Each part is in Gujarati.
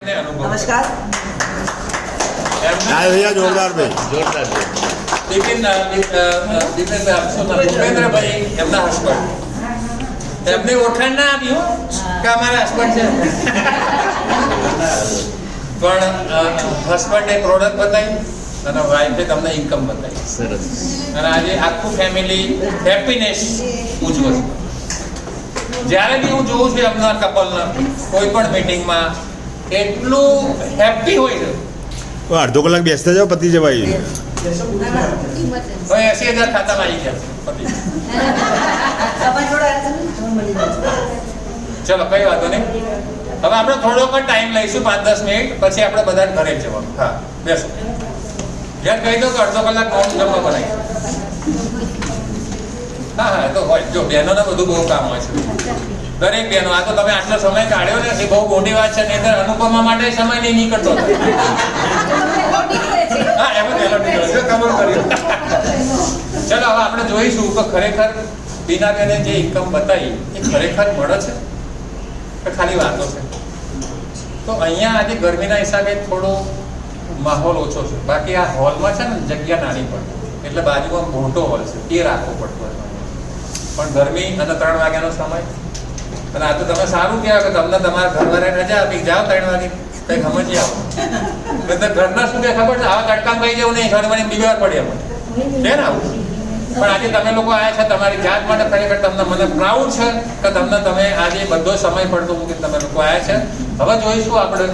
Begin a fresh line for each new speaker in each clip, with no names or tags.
नमस्कार।
भैया जोरदार
જોરદાર છે.
ભૂપેન્દ્રભાઈ એમના હસબન્ડ એમને ઓળખાણ ના આપી કે અમારા હસબન્ડ છે પણ હસબન્ડે પ્રોડક્ટ બતાવી અને વાઈફે તમને ઇન્કમ બતાવી
સરસ.
અને આજે આખું ફેમિલી હેપીનેસ ઉજવે છે. જ્યારે બી હું જોઉં છું એમના કપલના કોઈ પણ મીટિંગમાં એટલું હેપી હોય છે.
અડધો કલાક બેસતા જાઓ પતિ જવાય.
હવે 80,000 ખાતામાં આવી ગયા પતિ. ચલો કઈ વાતો નહીં. હવે આપણે થોડોક ટાઈમ લઈશું 5-10 મિનિટ પછી આપણે બધા ઘરે જવાનું. હા બેસો. જેમ કહી દો કે અડધો કલાક કોણ જમવા બનાવી. હા હા તો હોય જો બહેનોને બધું બહુ કામ હોય છે. દરેક બહેનો આ તો તમે આટલો સમય કાઢ્યો ને એ બહુ મોટી વાત છે. નહીં અનુપમા માટે સમય નહીં નીકળતો. હા એમાં પહેલો નીકળ્યો છે ખબર કર્યું. ચલો હવે આપણે જોઈશું કે ખરેખર બીનાબેને જે ઇન્કમ બતાવી એ ખરેખર મળે છે કે ખાલી વાતો છે. તો અહીંયા આજે ગરમીના હિસાબે થોડો માહોલ ઓછો છે. બાકી આ હોલમાં છે ને જગ્યા નાની પડે એટલે બાજુમાં મોટો હોલ છે એ રાખવો પડતો હોય. પણ ગરમી અને 3 વાગ્યાનો સમય અને આ તો તમે સારું કહેવાય કે તમને તમારા ઘરવાળા રજા આપી જાઓ 3 વાગે કંઈક સમજી આવો. તો ઘરના શું કે ખબર છે આવા તડકામાં કઈ જવું નહીં ઘરવાળી બીમાર પડી એમ છે ને આવું. પણ આજે તમે લોકો આવ્યા છે તમારી જાત માટે ખરેખર તમને મને પ્રાઉડ છે કે તમે આજે બધો સમય પડતો મૂકીને તમે લોકો આવ્યા છે. હવે જોઈશું આપણે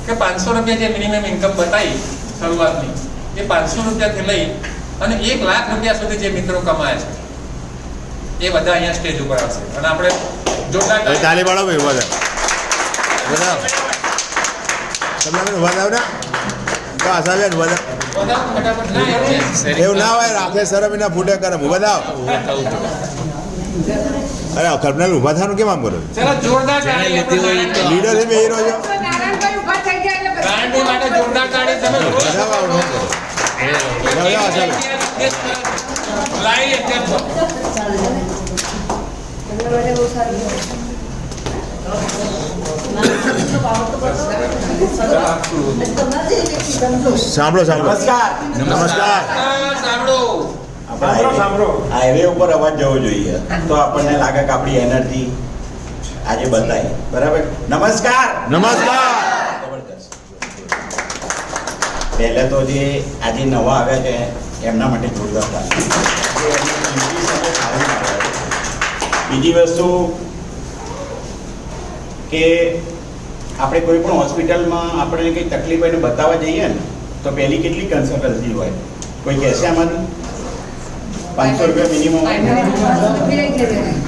કે 500 રૂપિયા જે મિનિમમ ઇન્કમ બતાવી શરૂઆતની એ 500 રૂપિયાથી લઈ અને 1 લાખ રૂપિયા સુધી જે મિત્રો કમાય છે એ બધા અહીંયા સ્ટેજ ઉપર આવશે અને આપણે જોરદાર
તાલી પાડો ભાઈ ઉભા થાવ. તમને ઉભા થાવ ને તો આસાબેન ઉભા થાવ. એવું ના હોય રાખે શરમ એના ફૂટે કરે ઉભા થાવ. અરે કર્નલ ઉભા થવાનું કેમ આમ કરો?
ચલો જોરદાર તાળી
લીધી હોય તો
લીડર એ બેહી રહ્યો છો.
ગાંડી માટે જોરદાર તાળી તમે લાઈ અત્યારે
સાંભળો સાંભળો. નમસ્કાર.
સાંભળો
હાઈવે ઉપર અવાજ જવો જોઈએ તો આપણને લાગે કે આપણી એનર્જી આજે બતાવી બરાબર. નમસ્કાર.
નમસ્કાર.
જબરદસ્ત. પહેલે તો જે આજે નવા આવ્યા છે એમના માટે જોરદાર તાળી. બીજી વસ્તુ કે આપણે કોઈ પણ હોસ્પિટલમાં આપણે કંઈ તકલીફ હોય ને બતાવવા જઈએ ને તો પહેલી કેટલી કન્સલ્ટન્સી હોય કોઈ કહેશે આમાંથી 500 રૂપિયા મિનિમમ.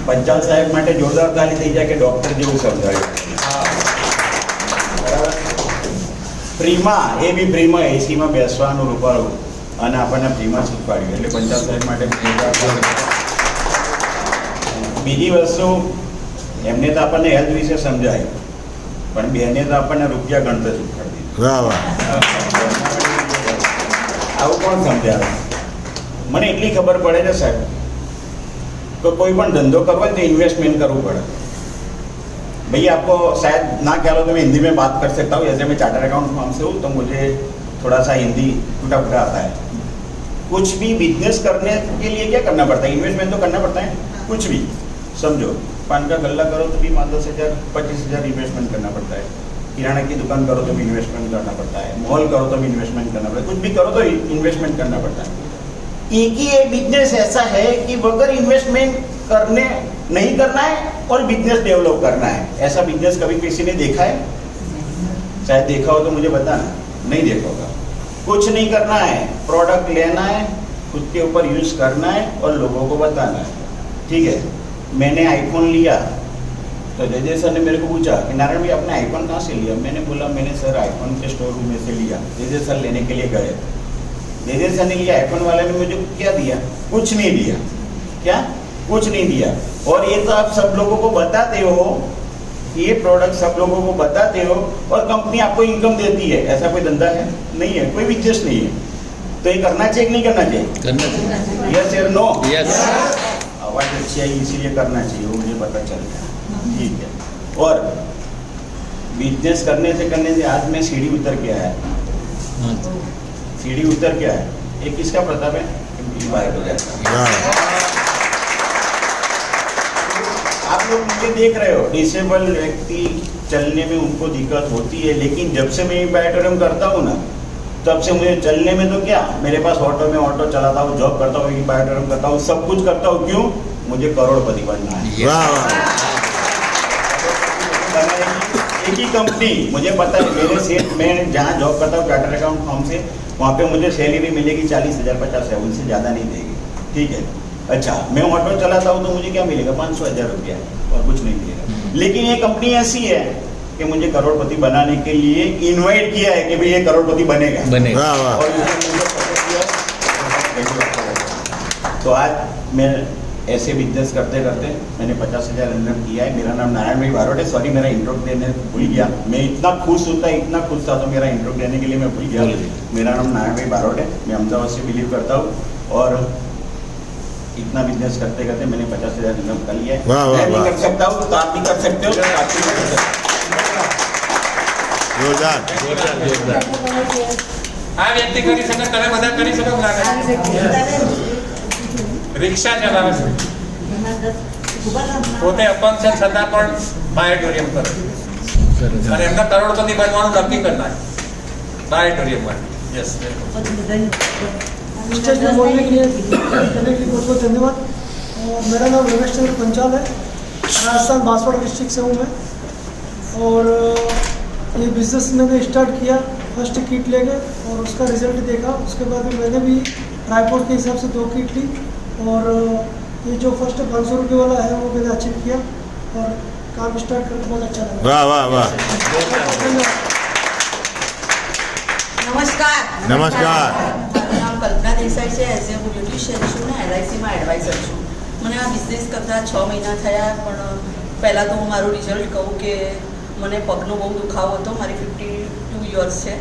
પંચાલ સાહેબ માટે જોરદાર તાળી થઈ જાય કે ડૉક્ટર જેવું સમજાવ્યું. બરાબર. ફ્રીમાં એ બી ફ્રીમાં એસીમાં બેસવાનું રૂપાળું અને આપણને ફ્રીમાં શીખવાડ્યું એટલે પંચાલ સાહેબ માટે જોરદાર તાળી. બીજી વસ્તુ એમને તો આપણને હેલ્થ વિશે સમજાય પણ બેને તો આપણને રૂપિયા ગણતર શીખવાડી દીધું.
વાહ વાહ.
આવું કોણ સમજાવે? મને એટલી ખબર પડે છે સાહેબ કે કોઈ પણ ધंधो करना है तो इन्वेस्टमेंट करना पड़े. भैया आपको शायद ना ख्याल हो तो मैं हिंदी में बात कर सकता हूँ. जैसे मैं चार्टर अकाउंट फर्म से हूँ तो मुझे थोड़ा सा हिंदी टूटा फूटा आता है. कुछ भी बिजनेस करने के लिए क्या करना पड़ता है? इन्वेस्टमेंट तो करना पड़ता है. कुछ भी समझो, पान का गल्ला करो तो भी 10,000 25,000 इन्वेस्टमेंट करना पड़ता है. किराना की दुकान करो तो भी इन्वेस्टमेंट करना पड़ता है. मॉल करो तो भी इन्वेस्टमेंट करना पड़ता है. कुछ भी करो तो इन्वेस्टमेंट करना पड़ता है. एक ही एक बिजनेस ऐसा है कि बगैर इन्वेस्टमेंट करने नहीं करना है और बिजनेस डेवलप करना है. ऐसा बिजनेस कभी किसी ने देखा है? शायद देखा हो तो मुझे बताना. नहीं देखा होगा. कुछ नहीं करना है, प्रोडक्ट लेना है, खुद के ऊपर यूज करना है और लोगों को बताना है. ठीक है. मैंने आईफोन लिया तो जय सर ने मेरे को पूछा कि नारायण भाई आपने आईफोन कहाँ से लिया? मैंने बोला मैंने सर आईफोन के स्टोर रूम में से लिया. जय सर लेने के लिए गए. जय सर ने लिया. आईफोन वाले ने मुझे क्या दिया? कुछ नहीं दिया. क्या? कुछ नहीं दिया. और ये तो आप सब लोगों को बताते हो, ये प्रोडक्ट सब लोगों को बताते हो और कंपनी आपको इनकम देती है. ऐसा कोई धंधा है? नहीं है. कोई बिजनेस नहीं है. तो ये करना चाहिए कि नहीं करना चाहिए? यस या नो?
यस.
आवाज अच्छी आई इसीलिए करना चाहिए, वो मुझे पता चल गया. ठीक है. और बिजनेस करने से आज मैं सीढ़ी उतर के आया, सीढ़ी उतर के आया। एक किसका प्रताप है? आप लोग मुझे देख रहे हो, डिसेबल व्यक्ति चलने में उनको दिक्कत होती है, लेकिन जब से मैं बायोटोरियम करता हूँ ना, तब से मुझे चलने में तो क्या, मेरे पास ऑटो में ऑटो चलाता हूँ, जॉब करता हूँ, बायोटोरियम करता हूँ, सब कुछ करता हूँ। क्यों? मुझे करोड़पति बनना है। एक ही कंपनी, मुझे पता है मेरे सेठ, मैं जहाँ जॉब करता हूँ चार्टर्ड अकाउंट फर्म से, वहाँ पे मुझे सैलरी मिलेगी 40,000 50,000, उनसे ज़्यादा नहीं देगी, ठीक है। अच्छा, मैं ऑटो चलाता हूँ तो मुझे क्या मिलेगा? 500,000 रुपया, और कुछ नहीं मिलेगा। लेकिन ये कंपनी ऐसी है कि मुझे करोड़पति बनाने के लिए इनवाइट किया है कि भाई ये करोड़पति बनेगा। और तो आज मैं ऐसे बिजनेस करते करते मैंने 50,000 इनकम किया है। मेरा नाम नारायण भाई बारोट है। सॉरी, मेरा इंट्रो देने भूल गया। मैं इतना खुश था तो मेरा इंट्रो देने के लिए मैं भूल गया। मेरा नाम नारायण भाई बारोट है, मैं अहमदाबाद से बिलीव करता हूँ, और इतना बिजनेस करते करते मैंने 50,000 इनकम कर लिया है। मैं नहीं कर सकता हूँ तो आप भी कर सकते हो।
આ વ્યક્તિ કરી શકે, તમે બધા કરી શકો ના કરી? રિક્ષા ચલાવે છે, પોતે અપંગ છે છતાં પણ બાયોટોરિયમ કરે, અને એમના કરોડપતિ બનવાનું નક્કી કરી નાખે બાયોટોરિયમ માટે। યસ,
स्टेज में बोलने के लिए बहुत बहुत धन्यवाद। और मेरा नाम रमेश चंद्र पंचाल है, राजस्थान बांसवाड़ा डिस्ट्रिक्ट से हूँ मैं। और ये बिज़नेस मैंने स्टार्ट किया फर्स्ट किट लेके, और उसका रिजल्ट देखा। उसके बाद में मैंने भी ट्राईपोड के हिसाब से 2 किट ली, और ये जो फर्स्ट 500 रुपये वाला है वो मैंने अचीव किया, और काम स्टार्ट करके बहुत अच्छा लगा।
वाह वाह वाह।
નમસ્કાર।
નમસ્કાર।
મારું નામ કલ્પના દેસાઈ છે। એઝ એ હું બ્યુટિશિયન છું ને LICમાં એડવાઇઝર છું। મને આ બિઝનેસ કરતા 6 મહિના થયા, પણ પહેલાં તો હું મારું રિઝલ્ટ કહું કે મને પગનો બહુ દુખાવો હતો। મારી 52 યર્સ છે,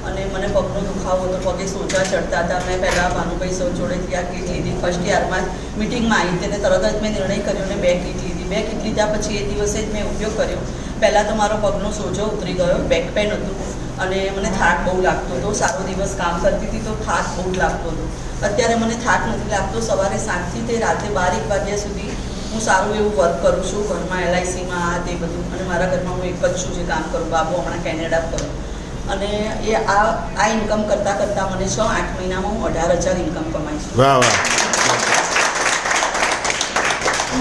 અને મને પગનો દુખાવો હતો, પગે સોજા ચડતા હતા। મેં પહેલાં ભાનુભાઈ સૌ જોડેથી આ કીટ લીધી। ફર્સ્ટ યરમાં મિટિંગમાં આવી તેને તરત જ મેં નિર્ણય કર્યો અને 2 કિટ લીધી। 2 કિટ લીધા પછી એ દિવસે જ મેં ઉપયોગ કર્યો। પહેલાં તો મારો પગનો સોજો ઉતરી ગયો, બેક પેન હતું, અને મને થાક બહુ લાગતો હતો। સારો દિવસ કામ કરતી હતી તો થાક બહુ જ લાગતો હતો। અત્યારે મને થાક નથી લાગતો। સવારે 7થી તે રાતે 12-1 વાગ્યા સુધી હું સારું એવું વર્ક કરું છું ઘરમાં, LICમાં આ તે બધું। અને મારા ઘરમાં હું એક જ છું જે કામ કરું, બાબુ હમણાં કેનેડા કરું। અને એ આ ઇન્કમ કરતાં કરતાં મને 6-8 મહિનામાં હું 18,000 ઇન્કમ કમાઈ છું।
વાહ વાહ।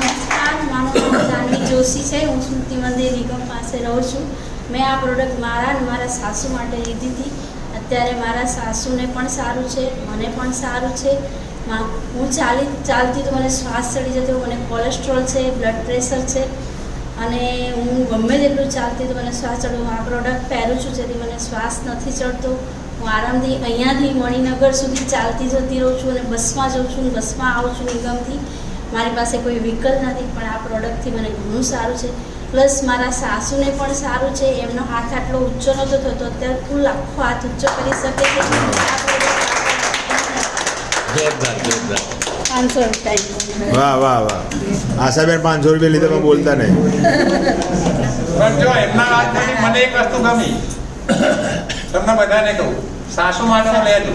નમસ્કાર, મારું નામ જાનવી જોશી છે। હું સ્મૃતિ મંદિર નિગમ પાસે રહું છું। મેં આ પ્રોડક્ટ મારા સાસુ માટે લીધી હતી। અત્યારે મારા સાસુને પણ સારું છે, મને પણ સારું છે। હું ચાલતી તો મને શ્વાસ ચડી જતો, મને કોલેસ્ટ્રોલ છે, બ્લડ પ્રેશર છે, અને હું ગમે તેટલું ચાલતી તો મને શ્વાસ ચડતો। હું આ પ્રોડક્ટ પહેરું છું જેથી મને શ્વાસ નથી ચડતો। હું આરામથી અહીંયાથી મણિનગર સુધી ચાલતી જતી રહું છું, અને બસમાં જાઉં છું, બસમાં આવું છું નિગમથી। મારી પાસે કોઈ વ્હીકલ નથી, પણ આ પ્રોડક્ટથી મને ઘણું સારું છે। પ્લસ મારા સાસુને પણ સારું છે। એમનો હાથ આટલો ઊંચો નહોતો થતો, અત્યારે ફૂલ આખો હાથ ઊંચો કરી શકે છે। 500 રૂપિયા।
વાહ વાહ વાહ। આશાબેન 500 રૂપિયા લીધે પણ બોલતા નહીં।
પણ જો એમના વાતમાંથી મને એક વસ્તુ ગમી, તમને બધાને કહું, સાસુ માટે લેજો।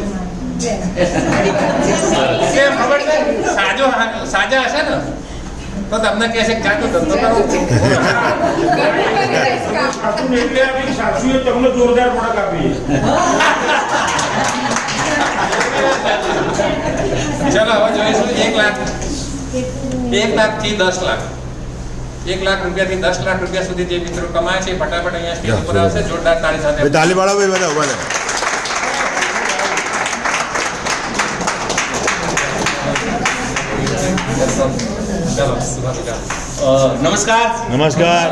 કેમ ખબર છે? સાજા હશે ને તો તમને કહેશે કે ચાલો ધંધો કરો।
સાસુએ તમને જોરદાર પ્રોડક્ટ આપી।
ચલો હવે જોઈશું 1 લાખ, 1 લાખથી 10 લાખ, 1 લાખ રૂપિયાથી 10 લાખ રૂપિયા સુધી જે મિત્રો કમાય છે ફટાફટ અહીંયા સ્ટેજ ઉપર આવશે। જોરદાર તાળી સાથે
તાલી પાડો ભાઈ બધા ઉભા રહો।
નમસ્કાર।
નમસ્કાર।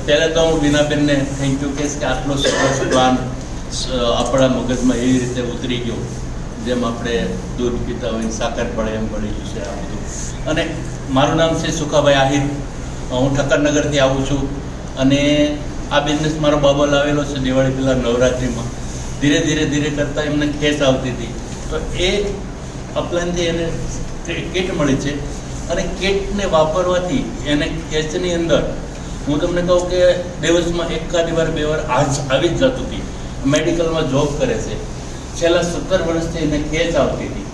પહેલાં તો હું બીનાબેનને થેન્ક યુ કહીશ કે આટલો સરસ પ્લાન આપણા મગજમાં એવી રીતે ઉતરી ગયો, જેમ આપણે દૂધ પીતા હોય સાકર પડે એમ પડી ગયું છે આ બધું। અને મારું નામ છે સુખાભાઈ આહિર। હું ઠક્કરનગરથી આવું છું, અને આ બિઝનેસ મારો બાબો લાવેલો છે દિવાળી પહેલાં નવરાત્રિમાં। ધીરે ધીરે કરતાં એમને ખેંચ આવતી હતી, તો એ અપલાનથી એને કિટ મળી છે, અને કિટને વાપરવાથી એને ખેંચની અંદર હું તમને કહું કે દિવસમાં એકાદી વાર 2 વાર આવી જ જતું હતી. મેડિકલમાં જોબ કરે છે, છેલ્લા 17 વર્ષથી એને ખેંચ આવતી હતી.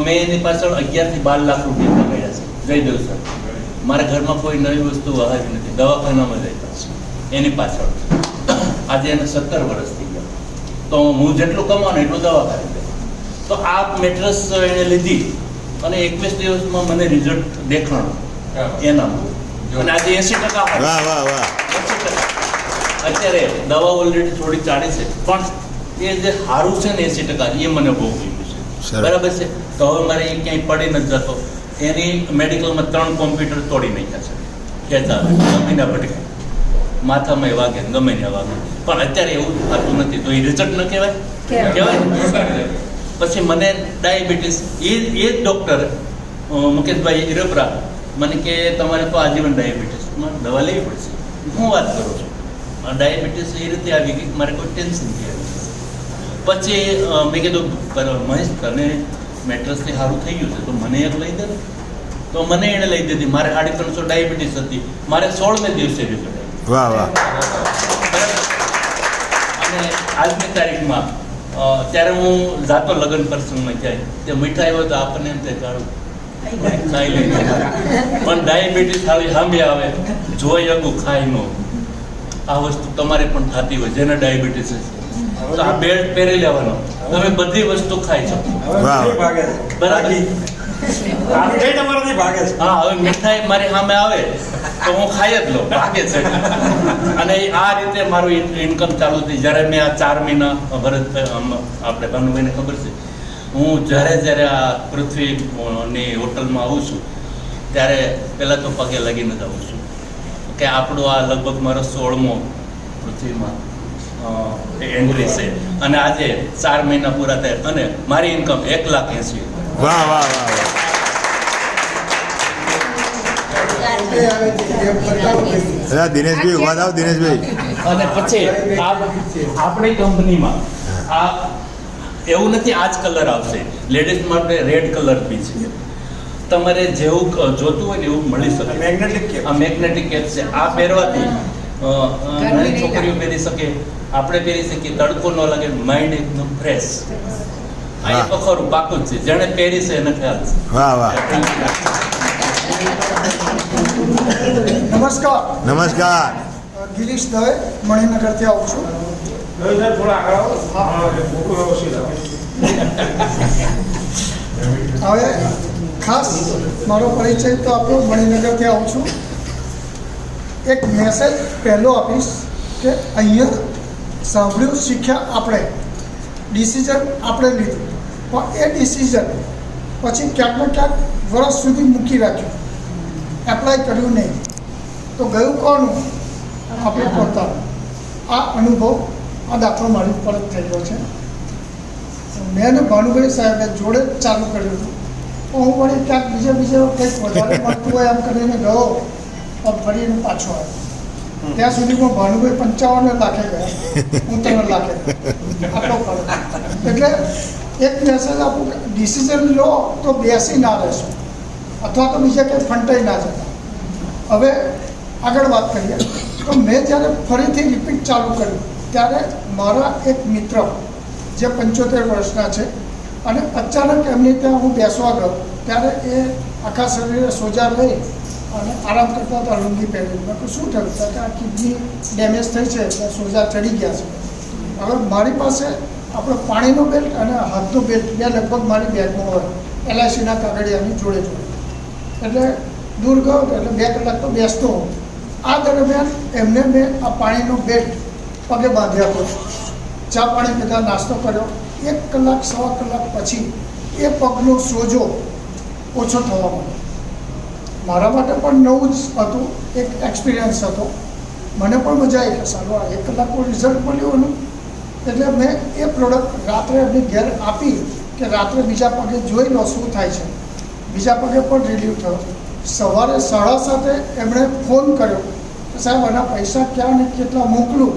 મેં એની પાછળ 11 થી 12 લાખ રૂપિયા કમાયા છે. જયદેવ સર, મારા ઘરમાં કોઈ નવી વસ્તુ આવી નથી, દવાખાનામાં જતા એની પાછળ. આજે એને 17 વર્ષ થઈ ગયા. તો હું જેટલું કમાવાનું એટલું દવાખાને જાય. તો આ મેટ્રેસ એણે લીધી અને 21 દિવસમાં મને રિઝલ્ટ દેખાણું એનામાં. અને આજે 80%.
વાહ વાહ વાહ.
80%. અત્યારે દવા ઓલરેડી થોડી ચાલી છે, પણ એ જે સારું છે ને 80% એ મને બહુ ગમ્યું છે. બરાબર છે. તો હવે મારે એ ક્યાંય પડી નથી જતો. એની મેડિકલમાં 3 કોમ્પ્યુટર તોડી નાખ્યા છે. ખેંચા ગમીના ભટકા, માથામાં વાગે, ગમે ને વાગે. પણ અત્યારે એવું થતું નથી. તો એ રિઝલ્ટ ન કહેવાય? કહેવાય. પછી મને ડાયાબિટીસ, એ જ ડૉક્ટર મુકેશભાઈ હિરપરા મને કે તમારે તો આજીવન ડાયાબિટીસમાં દવા લેવી પડશે. હું વાત કરું છું, ડાયાબિટીસ એ રીતે આવી ગઈ, મારે કોઈ ટેન્શન નથી આવી. પછી મેં કીધું મહેશ તને મેટ્રેસથી સારું થઈ ગયું છે તો મને એક લઈ દે. તો મને એણે લઈ દીધી. મારે 350 ડાયાબિટીસ હતી, મારે 16મે દિવસે રિઝલ્ટ.
વાહ વાહ.
અને આજની તારીખમાં ત્યારે હું જાતો લગ્ન પ્રસંગમાં જાય તે મીઠાઈ હોય તો આપણને એમ થાય કાઢું ખાઈ લઈએ, પણ ડાયાબિટીસ ખાલી સામે આવે જોઈ અગું ખાઈ નો. આ વસ્તુ તમારે પણ થતી હોય જેને ડાયાબિટીસ છે તો આ બેલ્ટ પહેરી લેવાનો, તમે બધી વસ્તુ ખાઈ શકો. બરાબર. હા, હવે મીઠાઈ મારી સામે આવે તો હું ખાઈ જ લઉં, ભાગે છે. અને આ રીતે મારું ઇન્કમ ચાલુ થઈ. જ્યારે મેં આ 4 મહિના ભરત આપણે ભાનુભાઈને ખબર છે, હું જ્યારે આ પૃથ્વીની હોટલમાં આવું છું ત્યારે પહેલાં તો પગે લાગીને જ આવું છું કે આપણું આ લગભગ મારો 16મો પૃથ્વીમાં એન્ટ્રી છે. અને આજે 4 મહિના પૂરા થાય અને મારી ઇન્કમ 1,80,000.
વાહ વાહ વાહ. દિનેશભાઈ ઉભા થાવ. દિનેશભાઈ,
અને પછી આપણી કંપનીમાં આ એવું નથી આ જ કલર આવશે, લેડીઝ માટે રેડ કલર બી છે. તમારે જેવું જોતું હોય ને એવું મળી શકે. આ મેગ્નેટિક કેપ છે. આ પહેરવાથી નાની છોકરીઓ પહેરી શકે, આપણે પહેરી શકીએ, તડકો ન લાગે, માઇન્ડ એકદમ ફ્રેશ. આ એ તો ખરું પાકું જ છે, જેણે પહેરી છે એને ખ્યાલ છે.
વાહ વાહ.
નમસ્કાર.
નમસ્કાર.
ગિરીશ દવે, મણિનગરથી આવું છું. હવે ખાસ મારો પરિચય તો આપ્યો, મણિનગરથી આવું છું. એક મેસેજ પહેલો આપીશ કે અહીંયા સાંભળ્યું, શીખ્યા આપણે, ડિસિઝન આપણે લીધું, પણ એ ડિસિઝન પછી ક્યાંક ને ક્યાંક વર્ષ સુધી મૂકી રાખ્યું, એપ્લાય કર્યું નહીં. તો ગયું કોનું? આપણે પોતાનું. આ અનુભવ, આ દાખલો મારી ઉપર જ થઈ ગયો છે. મેં અને ભાનુભાઈ સાહેબે જોડે જ ચાલુ કર્યું હતું. તો હું વળી ક્યાંક બીજે કંઈક વધારે મળતું હોય એમ કરીને ગયો, પણ ફરીને પાછો આવ્યો. ત્યાં સુધીમાં ભાનુભાઈ 55 લાખે ગયા, હું 3 લાખે આટલો ફરક. એટલે એક મેસેજ આપું કે ડિસિઝન લો તો બેસી ના રહેશો, અથવા તો બીજા કંઈ ફંટાઈ ના જતા. હવે આગળ વાત કરીએ તો મેં જ્યારે ફરીથી રિપીટ ચાલુ કર્યું ત્યારે મારા એક મિત્ર જે 75 વર્ષના છે, અને અચાનક એમની ત્યાં હું બેસવા ગયો ત્યારે એ આખા શરીરે સોજા લઈ અને આરામ કરતા હતા, લુંગી પહેરી. મેં શું થયું? કે આ કિડની ડેમેજ થઈ છે, સોજા ચડી ગયા છે. હવે મારી પાસે આપણો પાણીનો બેલ્ટ અને હાથનો બેલ્ટ બે લગભગ મારી બેગમાં હોય, LICના કાગળિયાની જોડે. એટલે દૂર ગયો એટલે 2 કલાક તો બેસતો હોઉં. આ દરમિયાન એમને મેં આ પાણીનો બેલ્ટ પગે બાંધ્યા હતો, ચા પાણી પીધા, નાસ્તો કર્યો. 1 કલાક 1.25 કલાક પછી એ પગનો સોજો ઓછો થવા માંડ્યો. મારા માટે પણ નવું જ હતું, એક એક્સપિરિયન્સ હતો. મને પણ મજા આવી કે સારું આ 1 કલાકનું રિઝલ્ટ મળ્યું એનું. એટલે મેં એ પ્રોડક્ટ રાત્રે એમની ઘેર આપી કે રાત્રે બીજા પગે જોઈ લો શું થાય છે. બીજા પગે પણ રિલીવ થયો. સવારે 7:30 એમણે ફોન કર્યો કે સાહેબ આના પૈસા ક્યાં ને કેટલા મોકલું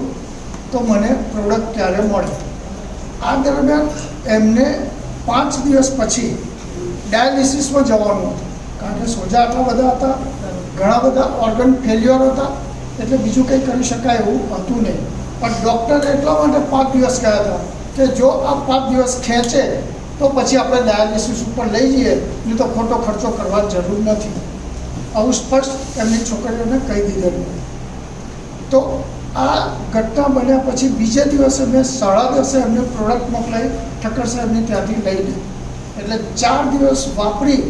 તો મને પ્રોડક્ટ ક્યારે મળે. આ દરમિયાન એમને 5 દિવસ પછી ડાયાલિસિસમાં જવાનું હતું, કારણ કે સોજા આટલા બધા હતા, ઘણા બધા ઓર્ગન ફેલ્યોર હતા, એટલે બીજું કંઈ કરી શકાય એવું હતું નહીં. પણ ડૉક્ટરે એટલા માટે 5 દિવસ કહ્યા હતા કે જો આ 5 દિવસ ખેંચે તો પછી આપણે ડાયાલિસિસ ઉપર લઈ જઈએ, નહીં તો ખોટો ખર્ચો કરવાની જરૂર નથી. આવું સ્પષ્ટ એમની છોકરીઓને કહી દીધેલું. તો આ ઘટના બન્યા પછી બીજે દિવસે મેં 10:30 એમને પ્રોડક્ટ મોકલાવી ઠક્કર સાહેબની ત્યાંથી લઈને. એટલે 4 દિવસ વાપરી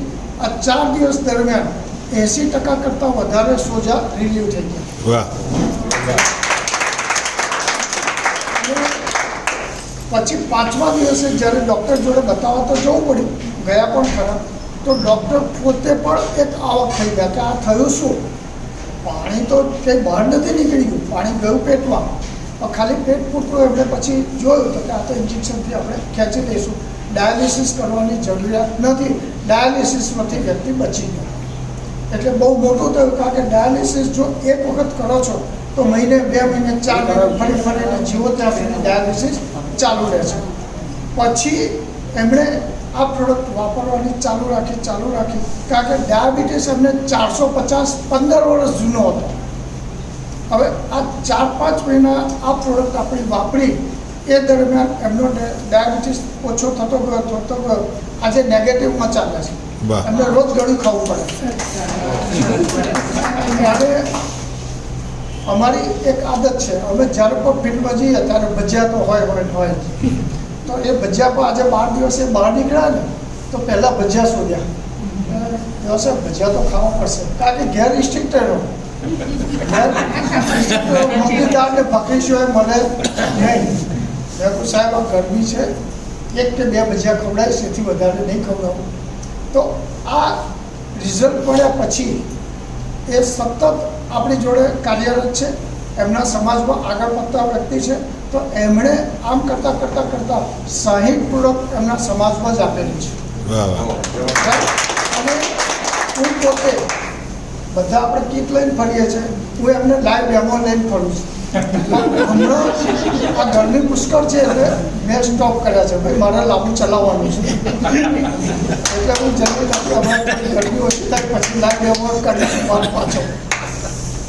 આ 4 દિવસ દરમિયાન 80% કરતાં વધારે સોજા રિલીવ થઈ ગયા. પછી 5મા દિવસે જ્યારે ડૉક્ટર જોડે બતાવવા તો જવું પડ્યું, ગયા પણ ખરા. તો ડૉક્ટર પોતે પણ એક આવક થઈ ગયા કે આ થયું શું. પાણી તો કંઈ બહાર નથી નીકળી ગયું, પાણી ગયું પેટમાં. ખાલી પેટ પૂરતું એમણે પછી જોયું તો કે આ તો ઇન્જેક્શનથી આપણે ખેંચી દઈશું, ડાયાલિસિસ કરવાની જરૂરિયાત નથી, ડાયાલિસિસમાંથી વ્યક્તિ બચી ગયો. એટલે બહુ મોટું થયું, કારણ કે ડાયાલિસિસ જો એક વખત કરો છો તો મહિને 2 મહિને 4 મહિને ફરીને જીવો ત્યાં સુધી ડાયાલિસિસ ચાલુ રહે છે. પછી એમણે આ પ્રોડક્ટ વાપરવાની ચાલુ રાખી, કારણ કે ડાયાબિટીસ એમને 450 15 વર્ષ જૂનો હતો. હવે આ 4-5 મહિના આ પ્રોડક્ટ આપણી વાપરી એ દરમિયાન એમનો ડાયાબિટીસ ઓછો થતો ગયો. આજે નેગેટિવમાં ચાલે છે, એમને રોજ ગળ્યું ખાવું પડે. ત્યારે અમારી એક આદત છે, અમે જ્યારે પણ ફિલ્ડમાં જઈએ ત્યારે ભજીયા તો હોય. તો એ ભજીયા પર આજે 12 દિવસે બહાર નીકળ્યા ને તો પહેલાં ભજીયા શોધ્યા. દિવસે ભજીયા તો ખાવા પડશે, કારણ કે ઘેર રિસ્ટ્રિક્ટેડ હોય. મમ્મી દાળને ભાખરી સિવાય મળે નહીં. મેં સાહેબ આ ગરમી છે, 1 કે 2 ભજીયા ખવડાવીશ, એથી વધારે નહીં ખવડાવું. તો આ રિઝલ્ટ મળ્યા પછી એ સતત આપણી જોડે કાર્યરત છે, એમના સમાજમાં આગળ વધતા વ્યક્તિ છે. તો એમણે આમ કરતાં 60 પ્રોડક્ટ એમના સમાજમાં જ આપેલી છે. અને હું પોતે બધા આપણે કીટ લઈને ફરીએ છીએ, હું એમને લાઈવ ડેમો લઈને ફરું છું. હમણાં આ ગરમી પુષ્કળ છે એટલે મેં સ્ટોપ કર્યા છે, ભાઈ મારે લાંબુ ચલાવવાનું છે. એટલે હું જલ્દી અમારી ગરમી ઓછી થાય પછી લાઈવ ડેમો કરીશું પાછો.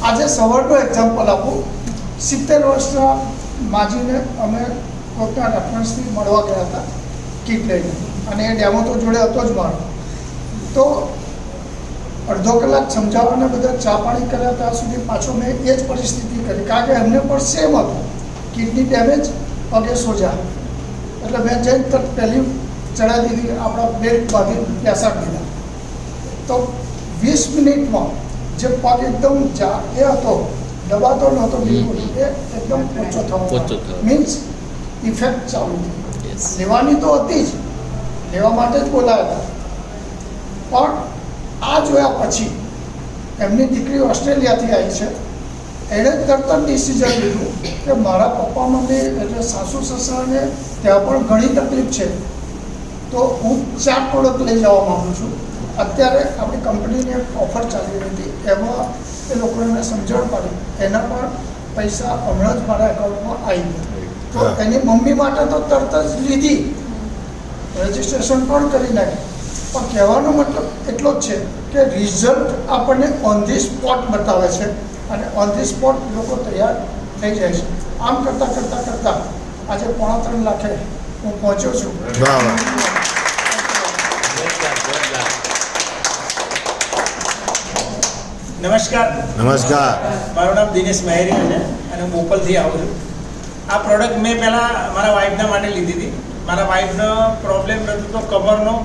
આજે સવારનું એક્ઝામ્પલ આપું. 70 વર્ષના માજીને અમે કોઈકના રેફરન્સથી મળવા ગયા હતા કીટ લઈને, અને એ ડેમો તો જોડે હતો જ મારો. તો અડધો કલાક સમજાવવાના બધા ચા પાણી કર્યા, ત્યાં સુધી પાછો મેં એ જ પરિસ્થિતિ કરી, કારણ કે એમને પણ સેમ હતું, કિડની ડેમેજ, પગે સોજા. એટલે મેં જઈને તરત પહેલી ચડાવી દીધી, આપણા બેલ્ટ બાંધી બેસાડી દીધા. તો 20 મિનિટમાં જે પગ એકદમ એ હતો, દબાતો નહોતો બિલકુલ, એ એકદમ ઓછો થવો, મીન્સ ઇફેક્ટ ચાલુ થઈ. લેવાની તો હતી જ, લેવા માટે જ બોલાયા હતા. પણ આ જોયા પછી એમની દીકરી ઓસ્ટ્રેલિયાથી આવી છે, એણે જ તરત ડિસિઝન લીધું કે મારા પપ્પા મમ્મી એટલે સાસુ સસરાને ત્યાં પણ ઘણી તકલીફ છે, તો હું 4 પ્રોડક્ટ લઈ જવા માગું છું. અત્યારે આપણી કંપનીની એક ઓફર ચાલી રહી હતી, એમાં એ લોકોને સમજણ પડી, એના પણ પૈસા હમણાં જ મારા એકાઉન્ટમાં આવી ગયા. તો એની મમ્મી માટે તો તરત જ લીધી, રજિસ્ટ્રેશન પણ કરી નાખ્યું. પણ કહેવાનો મતલબ એટલો જ છે કે રિઝલ્ટ આપણને ઓન ધી સ્પોટ બતાવે છે, અને ઓન ધી સ્પોટ લોકો તૈયાર થઈ જાય છે. આમ કરતાં આજે 3.5 લાખે હું પહોંચ્યો છું.
નમસ્કાર. મારું નામ દિનેશ મહેરી છે અને હું બોપલથી આવું છું. આ પ્રોડક્ટ મેં પહેલાં મારા વાઈફના માટે લીધી હતી. મારા વાઈફનો પ્રોબ્લેમ હતો તો કમરનો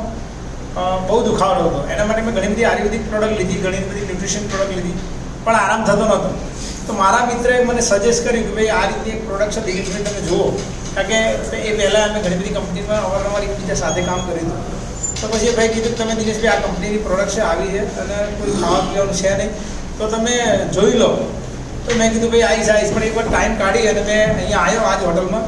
બહુ દુખાવાનો હતો. એના માટે મેં ઘણી બધી આયુર્વેદિક પ્રોડક્ટ લીધી, ઘણી બધી ન્યુટ્રિશન પ્રોડક્ટ લીધી, પણ આરામ થતો નહોતો. તો મારા મિત્રએ મને સજેસ્ટ કર્યું કે ભાઈ આ રીતની એક પ્રોડક્ટ છે દિનેશભાઈ, તમે જુઓ. કારણ કે એ પહેલાં અમે ઘણી બધી કંપનીમાં અવારનવાર એકબીજા સાથે કામ કર્યું હતું. તો પછી એ ભાઈ કીધું તમે દિનેશભાઈ આ કંપનીની પ્રોડક્ટ છે, આવી છે અને કોઈ ખાવા પીવાનું છે નહીં, તો તમે જોઈ લો. તો મેં કીધું ભાઈ આવીશ, પણ એકવાર ટાઈમ કાઢી અને મેં અહીંયા આવ્યો આજ હોટલમાં,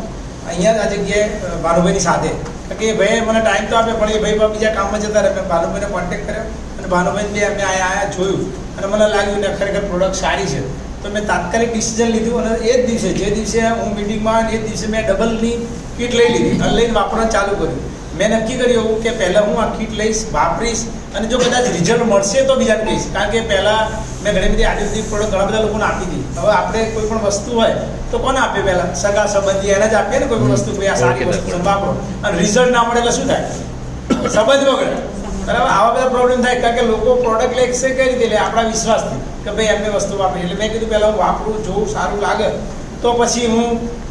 અહીંયા જ આ જગ્યાએ ભાનુભાઈની સાથે. કે ભાઈ મને ટાઈમ તો આપે, પણ એ ભાઈ બીજા કામમાં જતા રહે. મેં ભાનુભાઈને કોન્ટેક્ટ કર્યો અને ભાનુભાઈને અમે અહીંયા જોયું અને મને લાગ્યું ને ખરેખર પ્રોડક્ટ સારી છે. તો મેં તાત્કાલિક ડિસિઝન લીધું અને એ જ દિવસે, જે દિવસે હું મિટિંગમાં, એ જ દિવસે મેં ડબલની કીટ લઈ લીધી અને લઈને વાપરવાનું ચાલુ કર્યું. મેં નક્કી કર્યું કે પહેલાં હું આ કીટ લઈશ, વાપરીશ, અને જો કદાચ રિઝલ્ટ મળશે તો બીજાને કહીશ. કારણ કે પહેલાં મેં ઘણી બધી આયુર્વેદિક પ્રોડક્ટ ઘણા બધા લોકોને આપી હતી. હવે આપણે કોઈ પણ વસ્તુ હોય તો કોને આપીએ? પહેલાં સગા સંબંધી એને જ આપીએ ને કોઈ પણ વસ્તુ. ભાઈ આ સારી વસ્તુ છે વાપરો, અને રિઝલ્ટ ના મળે એટલે શું થાય? સંબંધ બગડે. બરાબર, આવા બધા પ્રોબ્લેમ થાય. કારણ કે લોકો પ્રોડક્ટ લે છે કઈ રીતે લે? આપણા વિશ્વાસથી કે ભાઈ એમને વસ્તુ વાપરી. એટલે મેં કીધું પહેલાં હું વાપરું, જોઉં, સારું લાગે તો પછી હું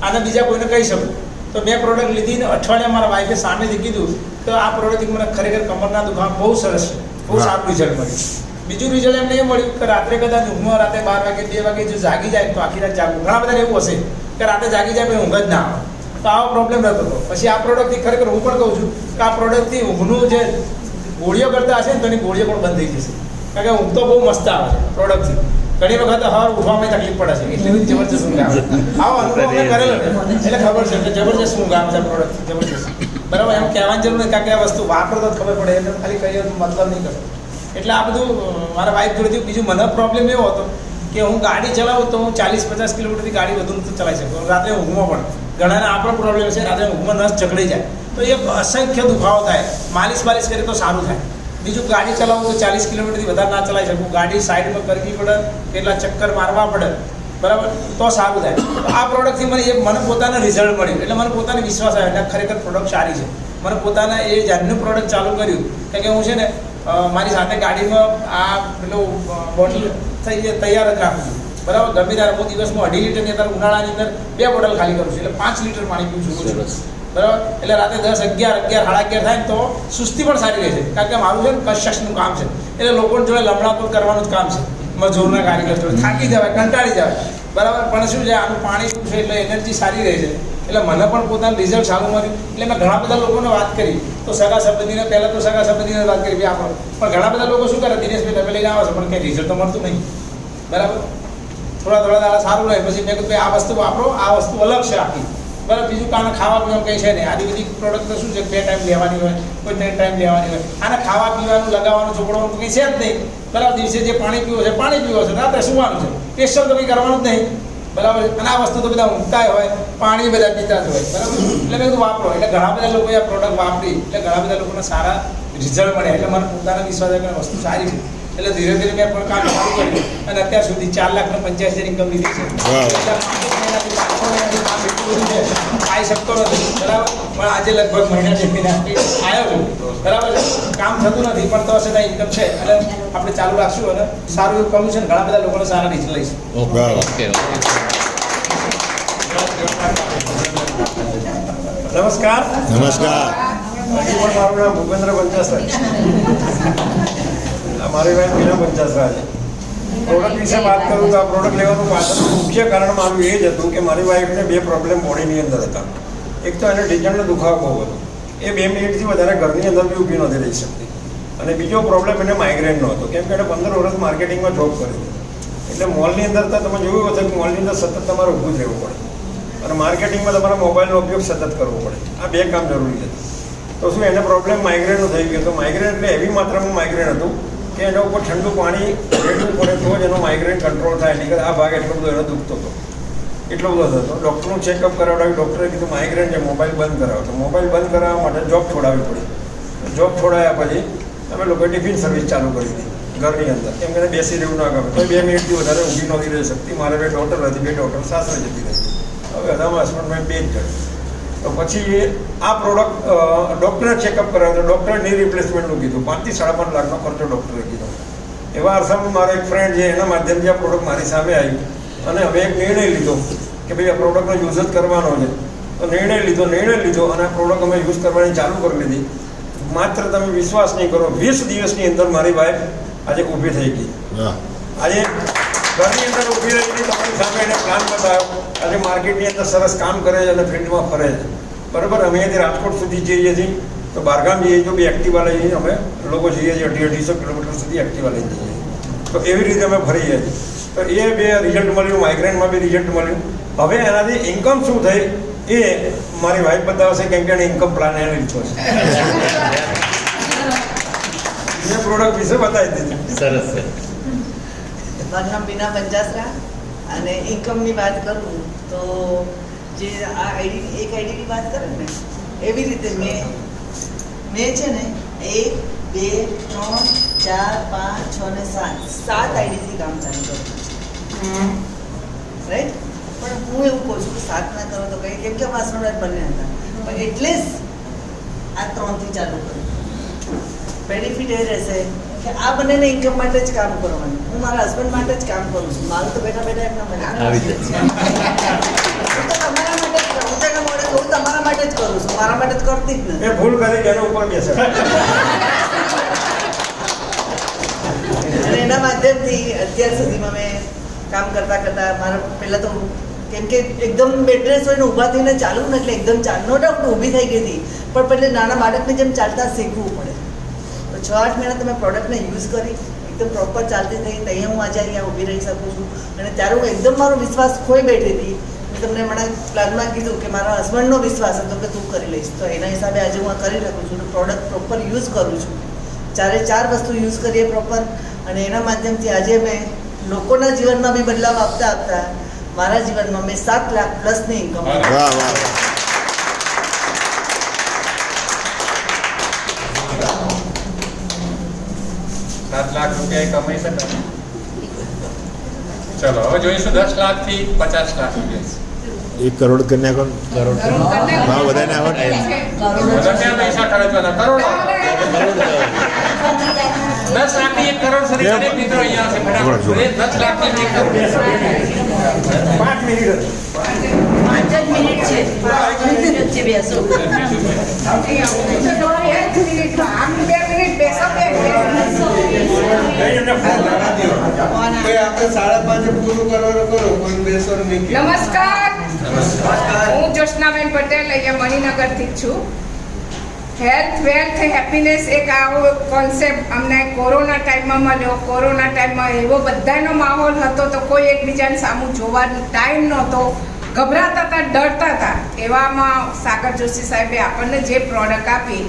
આને બીજા કોઈને કહી શકું. તો મેં પ્રોડક્ટ લીધી ને અઠવાડિયા મારા વાઈફે સામેથી કીધું તો આ પ્રોડક્ટથી મને ખરેખર કમરના દુખાવા બહુ સરસ છે, બહુ સારું રિઝલ્ટ મળ્યું. બીજું રિઝલ્ટ એમને એ મળ્યું કે રાત્રે કદાચ ઊંઘમાં રાતે 12 વાગે 2 વાગે જો જાગી જાય તો આખી રાત જાગવું. ઘણા બધા એવું હશે કે રાતે જાગી જાય પણ ઊંઘ જ ના આવે. તો આવો પ્રોબ્લેમ રહેતો હતો. પછી આ પ્રોડક્ટથી ખરેખર હું પણ કહું છું કે આ પ્રોડક્ટથી ઊંઘનું જે ગોળીઓ કરતા હશે ને તો એની ગોળીઓ પણ બંધ થઈ જશે. કારણ કે ઊંઘ તો બહુ મસ્ત આવે છે પ્રોડક્ટથી. ઘણી વખત હવાર ઉઠવામાં તકલીફ પડે છે, એટલી બધી જબરજસ્ત ઊંઘ આવે. આવો અનુભવ અમે કરેલો ને એટલે ખબર છે કે જબરજસ્ત ઊંઘ આવે છે પ્રોડક્ટ, જબરજસ્ત. બરાબર, એમ કહેવાની જરૂર નથી. કારણ કે આ વસ્તુ વાપરો તો ખબર પડે, એટલે ખાલી કહીએ તો મતલબ નહીં કરતો. એટલે આ બધું મારા વાઈફ જોડેથી. બીજું મને પ્રોબ્લેમ એવો હતો કે હું ગાડી ચલાવું તો હું 40-50 કિલોમીટરથી ગાડી વધુ નથી ચલાવી શકું. રાત્રે ઊંઘમાં પણ ઘણાના આ પણ પ્રોબ્લેમ છે, રાત્રે ઊંઘમાં નસ જકડાઈ જાય તો એ અસંખ્ય દુખાવો થાય. માલિશ કરીએ તો સારું થાય. બીજું ગાડી ચલાવું તો 40 કિલોમીટરથી વધારે ના ચલાવી શકું. ગાડી સાઈડમાં કરવી પડે, કેટલા ચક્કર મારવા પડે, બરાબર, તો સારું થાય. તો આ પ્રોડક્ટથી મને પોતાને રિઝલ્ટ મળ્યું. એટલે મને પોતાને વિશ્વાસ આવ્યો કે ખરેખર પ્રોડક્ટ સારી છે. મને પોતાના એ જાતનું પ્રોડક્ટ ચાલુ કર્યું. કારણ કે હું છે ને મારી સાથે ગાડીમાં આ પેલું બોટલ તૈયાર જ રાખું છું. બરાબર, ગમે ત્યારે હું દિવસમાં 2.5 લીટરની અંદર ઉનાળાની અંદર 2 બોટલ ખાલી કરું છું. એટલે 5 લીટર પાણી પીવું છું. બરાબર, એટલે રાતે 10, 11, 11, 11:30 થાય ને તો સુસ્તી પણ સારી રહે છે. કારણ કે મારું છે ને કન્સ્ટ્રક્શનનું કામ છે, એટલે લોકોને જોડે લમણાપણ કરવાનું જ કામ છે. મજૂરના કારીગર જોડે થાકી જવાય, કંટાળી જવાય. બરાબર, પણ શું છે આનું પાણી પીવું છે એટલે એનર્જી સારી રહે છે. એટલે મને પણ પોતાનું રિઝલ્ટ સારું મળ્યું. એટલે મેં ઘણા બધા લોકોને વાત કરી. તો સગા સંબંધીને પહેલાં તો સગા સંબંધીને વાત કરી આપણો, પણ ઘણા બધા લોકો શું કરે, દિનેશભાઈ તમે લઈને આવો છો પણ કંઈ રિઝલ્ટ તો મળતું નહીં. બરાબર, થોડા દાડા સારું રહે. પછી મેં કીધું આ વસ્તુ વાપરો, આ વસ્તુ અલગ છે આખી. બરાબર, બીજું કારણે ખાવા પીવાનું કંઈ છે નહીં. આયુર્વેદિક પ્રોડક્ટ તો શું છે, 2 ટાઈમ લેવાની હોય, કોઈ 3 ટાઈમ લેવાની હોય. આને ખાવા પીવાનું, લગાવવાનું, ચોપડવાનું કંઈ છે જ નહીં. બરાબર, દિવસે જે પાણી પીવો છે પાણી પીવો છે, રાત્રે સુવાનું છે, સ્પેશિયલ તો કંઈ કરવાનું જ નહીં. બરાબર, અને આ વસ્તુ તો બધા ઊંઘતા હોય, પાણી બધા પીતા જ હોય. બરાબર, એટલે મેં કીધું વાપરો. એટલે ઘણા બધા લોકોએ આ પ્રોડક્ટ વાપરી, એટલે ઘણા બધા લોકોને સારા રિઝલ્ટ મળ્યા. એટલે મને પોતાનો વિશ્વાસ છે કે વસ્તુ સારી છે. એટલે ધીરે ધીરે મેં પણ કામ ચાલુ કર્યું અને અત્યાર સુધી 4,85,000 ઇન્કમ લીધી છે. આવી શકતો નથી, બરાબર, પણ આજે લગભગ મહિના જેટલી આવ્યો છું. બરાબર, કામ થતું નથી પણ તો છતાં ઇન્કમ છે. એટલે આપણે ચાલુ રાખશું અને સારું એવું કરવું છે ને ઘણા બધા લોકોને સારા રિઝલ્ટ લઈશું.
નમસ્કાર.
નમસ્કાર.
મારું નામ ભૂપેન્દ્ર પંચાસરા. મારી વાઈફ મીના પંચાસરા છે. પ્રોડક્ટ વિશે વાત કરું તો આ પ્રોડક્ટ લેવાનું પાછળનું મુખ્ય કારણ મારું એ જ હતું કે મારી વાઈફને 2 પ્રોબ્લેમ બોડીની અંદર હતા. એક તો એને ઢીંચણનો દુખાવો બહુ હતો, એ 2 મિનિટથી વધારે ઘરની અંદર બી ઊભી નહોતી રહી શકતી. અને બીજો પ્રોબ્લેમ એને માઇગ્રેનનો હતો, કેમ કે એને 15 વર્ષ માર્કેટિંગમાં જોબ કરી હતી. એટલે મોલની અંદર તો તમે જોયું હશે કે મોલની અંદર સતત તમારે ઊભું જ રહેવું પડે અને માર્કેટિંગમાં તમારા મોબાઈલનો ઉપયોગ સતત કરવો પડે. આ 2 કામ જરૂરી છે. તો શું એને પ્રોબ્લેમ માઇગ્રેનનો થઈ ગયો. તો માઇગ્રેન એટલે એવી માત્રામાં માઇગ્રેન હતું કે એના ઉપર ઠંડુ પાણી રેડવું પડે તો જ એનો માઇગ્રેન કંટ્રોલ થાય. નહીં આ ભાગ એટલો બધો એનો દુખતો હતો, એટલો બધો થતો. ડૉક્ટરનું ચેકઅપ કરાવડાવ્યું. ડૉક્ટરે કીધું માઇગ્રેન છે, મોબાઈલ બંધ કરાવો. તો મોબાઈલ બંધ કરાવવા માટે જોબ છોડાવવી પડી. જોબ છોડાયા પછી અમે લોકોએ ટિફિન સર્વિસ ચાલુ કરી હતી ઘરની અંદર, કેમ કે બેસી રહેવું ના ગમે. તો 2 મિનિટથી વધારે ઊભી નહોતી રહી શકતી. મારે 2 ડોટર હતી, 2 ડોટર સાસરે જતી રહી. હવે બધામાં હસબન્ડ 2 જ જણ. તો પછી આ પ્રોડક્ટ ડૉક્ટરે ચેકઅપ કરાવ્યો. તો ડૉક્ટરે ની રિપ્લેસમેન્ટનું કીધું. 5 થી 5.5 લાખનો ખર્ચો ડૉક્ટરે કીધો. એવા અરસામાં મારો એક ફ્રેન્ડ છે, એના માધ્યમથી આ પ્રોડક્ટ મારી સામે આવી અને હવે એક નિર્ણય લીધો કે ભાઈ આ પ્રોડક્ટનો યુઝ જ કરવાનો છે. તો નિર્ણય લીધો અને આ પ્રોડક્ટ અમે યુઝ કરવાની ચાલુ કરી લીધી. માત્ર તમે વિશ્વાસ નહીં કરો, 20 દિવસની અંદર મારી વાઈફ આજે ઊભી થઈ ગઈ. આજે ઘરની અંદર ઊભી રહી ગઈ. તમારી સામે એને પ્લાન બતાવ્યો. આજે માર્કેટની અંદર સરસ કામ કરે છે અને ફિલ્ડમાં ફરે છે. બરાબર, અમે અહીંયાથી રાજકોટ સુધી જઈએ છીએ, તો બહારગામ જઈએ તો 2 એક્ટિવા લઈ જઈએ. અમે લોકો જઈએ છીએ 250 કિલોમીટર સુધી એક્ટિવા લઈ જઈએ. તો એવી રીતે અમે ફરી જઈએ. તો એ 2 રિઝલ્ટ મળ્યું. માઇગ્રેનમાં બી રિઝલ્ટ મળ્યું. હવે એનાથી ઇન્કમ શું થઈ એ મારી વાઈફ બતાવશે, કેમ કે એને ઇન્કમ પ્લાન એને લીધો છે. મેં પ્રોડક્ટ વિશે બતાવી દીધું.
સરસ છે.
મારું નામ બીના પંચાસરા અને ઇન્કમની વાત કરું તો જે આ આઈડીની વાત કરે ને એવી રીતે મેં છે ને એક 2, 3, 4, 5, 6 ને 7 આઈડીથી કામ ચાલુ કરું રાઈટ. પણ હું એવું કહું છું કે 7 ના કરો તો કંઈ, કેમ કે હસબન્ડ બંને હતા, પણ એટલીસ્ટ આ 3થી ચાલુ કરું. બેનિફિટ એ રહેશે કે આ બંનેને ઇન્કમ માટે જ કામ કરવાનું. હું મારા હસબન્ડ માટે જ કામ કરું છું, મારું તો બેઠા બેઠા એમના માટે હું તો તમારા માટે જ કરું, હું તો એના મોડે હું તમારા માટે જ કરું છું, મારા માટે જ કરતી જ નથી.
એ ભૂલ કરી એના ઉપર બેસે.
અને એના માધ્યમથી અત્યાર સુધીમાં મેં કામ કરતાં કરતાં મારા પહેલાં તો કેમ કે એકદમ બેડ રેસ્ટ હોય ને ઊભા થઈને ચાલવું ને એટલે એકદમ નો ડાઉટ ઊભી થઈ ગઈ હતી, પણ પહેલે નાના બાળકની જેમ ચાલતા શીખવું પડે. તો 6-8 મહિના તમે પ્રોડક્ટને યુઝ કરી એકદમ પ્રોપર ચાલતી થઈ, ત્યાં હું આજે અહીંયા ઊભી રહી શકું છું. અને ત્યારે હું એકદમ મારો વિશ્વાસ ખોઈ બેઠી હતી. મેં તમને હમણાં પ્લાનમાં કીધું કે મારા હસબન્ડનો વિશ્વાસ હતો કે તું કરી લઈશ, તો એના હિસાબે આજે હું આ કરી શકું છું. પ્રોડક્ટ પ્રોપર યુઝ કરું છું, 4 વસ્તુ યુઝ કરીએ પ્રોપર, અને એના માધ્યમથી આજે મેં લોકોના જીવનમાં બી બદલાવ આપતા મારા જીવનમાં મેં 7 લાખ પ્લસની ઇન્કમ.
વાહ વાહ.
7 લાખ રૂપિયા કમાઈ શકાય. ચલો હવે જોઈશું 10 લાખથી 50 લાખ રૂપિયા.
1 કરોડ કન્યા કોણ કરોડ ભાવ વધારે ના હોય
બધા પૈસા ખર્ચવાના કરોડો. 10 લાખથી 1 કરોડ સુધી દરેક મિત્રો અહીંયા છે. ફટાફટ 10 લાખથી 1 કરોડ.
5 મિનિટ
5 જ મિનિટ છે, 5 મિનિટ છે બેસો.
નમસ્કાર, હું જોશનાબેન પટેલ અહીંયા મણિનગરથી જ છું. હેલ્થ વેલ્થ હેપીનેસ એક આવો કોન્સેપ્ટ અમને કોરોના ટાઈમમાં મળ્યો. કોરોના ટાઈમમાં એવો બધાનો માહોલ હતો તો કોઈ એકબીજાને સામું જોવાનો ટાઈમ નહોતો, ગભરાતા હતા, ડરતા હતા. એવામાં સાગર જોશી સાહેબે આપણને જે પ્રોડક્ટ આપી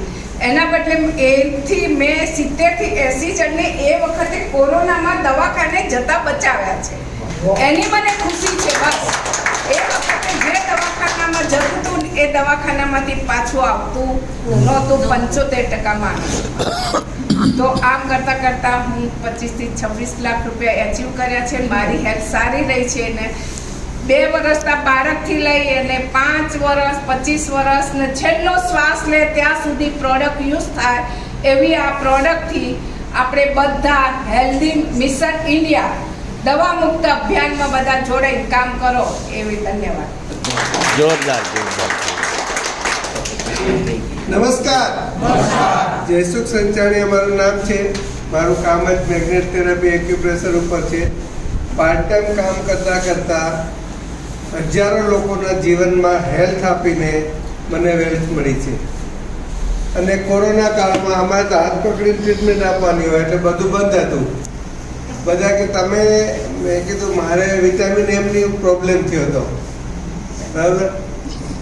એના બદલે એથી મેં 70 થી 80 જણને એ વખતે કોરોનામાં દવાખાને જતા બચાવ્યા છે. એની મને ખુશી છે. બસ એ વખતે જે દવાખાનામાં જતું હતું એ દવાખાનામાંથી પાછું આવતું નહોતું 75%. તો આમ કરતાં કરતાં હું 25 થી 26 લાખ રૂપિયા એચીવ કર્યા છે. મારી હેલ્થ સારી રહી છે ને 2 વર્ષના બાળકથી લઈ અને 5 વર્ષ 25 વર્ષ ને છેલ્લો શ્વાસ લે ત્યાં સુધી પ્રોડક્ટ યુઝ થાય એવી આ પ્રોડક્ટથી આપણે બધા હેલ્ધી મિશન ઇન્ડિયા દવા મુક્ત અભિયાનમાં બધા જોડાઈ કામ કરો એવી ધન્યવાદ.
જોરદાર.
નમસ્કાર, જયસુખ સંચાણી અમારું નામ છે. મારું કામ જ મેગ્નેટ થેરાપી એક્યુપ્રેશર ઉપર છે. પાર્ટ ટાઈમ કામ કરતાં હજારો લોકોના જીવનમાં હેલ્થ આપીને મને વેલ્થ મળી છે. અને કોરોના કાળમાં અમારે તો હાથ પકડીને ટ્રીટમેન્ટ આપવાની હોય એટલે બધું બંધ હતું. બધા કે તમે, મેં કીધું મારે વિટામિન એમની પ્રોબ્લેમ થયો હતો, બરાબર.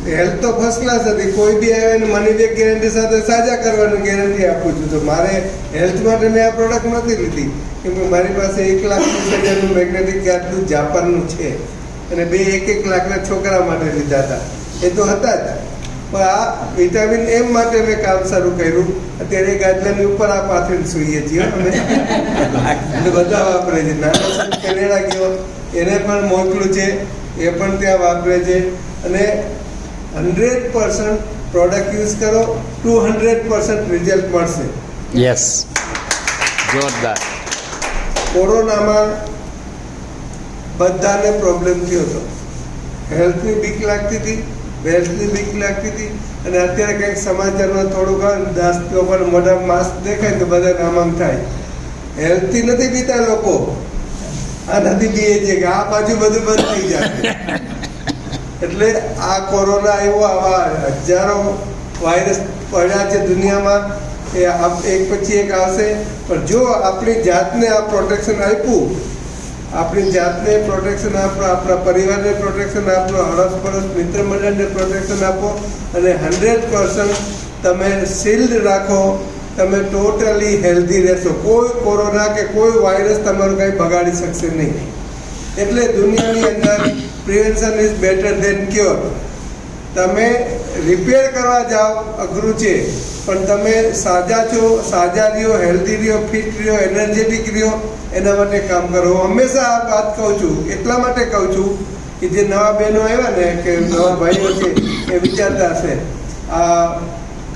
હેલ્થ તો ફર્સ્ટ ક્લાસ હતી, કોઈ બી આવે ને મની બેક ગેરંટી સાથે સાજા કરવાની ગેરંટી આપું છું. તો મારે હેલ્થ માટે મેં આ પ્રોડક્ટ નહોતી લીધી, કેમ કે મારી પાસે 1,30,000નું મેગ્નેટિક કાર્ડનું જાપાનનું છે અને 1 લાખના છોકરા માટે લીધા હતા. એ તો હતા જ, પણ આ વિટામિન એમ માટે મેં કામ શરૂ કર્યું. અત્યારે ગાદલાની ઉપર આ પાથરીને સૂઈએ છીએ અમે, એટલે બધા વાપરે છે. નાનો કેનેડા ગયો એને પણ મોકલું છે, એ પણ ત્યાં વાપરે છે. અને 100% પ્રોડક્ટ યુઝ કરો, 200% રિઝલ્ટ મળશે.
યસ, જોરદાર.
કોરોનામાં બધાને પ્રોબ્લેમ થયો હતો. હેલ્થની બીક લાગતી હતી, વેલ્થની બીક લાગતી હતી. અને અત્યારે કંઈક સમાચારમાં થોડુંક દાસ્તીઓ પર મોઢા માસ્ક દેખાય તો બધા આમ થાય. હેલ્થથી નથી પીતા લોકો, આ નથી પીએ છે કે આ બાજુ બધું બંધ થઈ જાય. એટલે આ કોરોના આવ્યો, આવા હજારો વાયરસ પડ્યા છે દુનિયામાં, એ એક પછી એક આવશે. પણ જો આપણી જાતને આ પ્રોટેક્શન આપ્યું, આપણી જાતને પ્રોટેક્શન આપો, આપણા પરિવારને પ્રોટેક્શન આપો, અડોસ પડોશ મિત્ર મંડળને પ્રોટેક્શન આપો અને 100% તમે શિલ્ડ રાખો, તમે ટોટલી હેલ્ધી રહેશો. કોઈ કોરોના કે કોઈ વાયરસ તમારું કંઈ બગાડી શકશે નહીં. એટલે દુનિયાની અંદર prevention is better than cure. તમે રિપેર કરવા જાઓ અઘરું છે, પણ તમે સાજા છો, સાજા રહ્યો, હેલ્ધી રહ્યો, ફિટ રહ્યો, એનર્જેટિક રહ્યો, એના માટે કામ કરો. હું હંમેશા આ વાત કહું છું, એટલા માટે કહું છું કે જે નવા બહેનો આવ્યા ને કે નવા ભાઈઓ છે એ વિચારતા હશે આ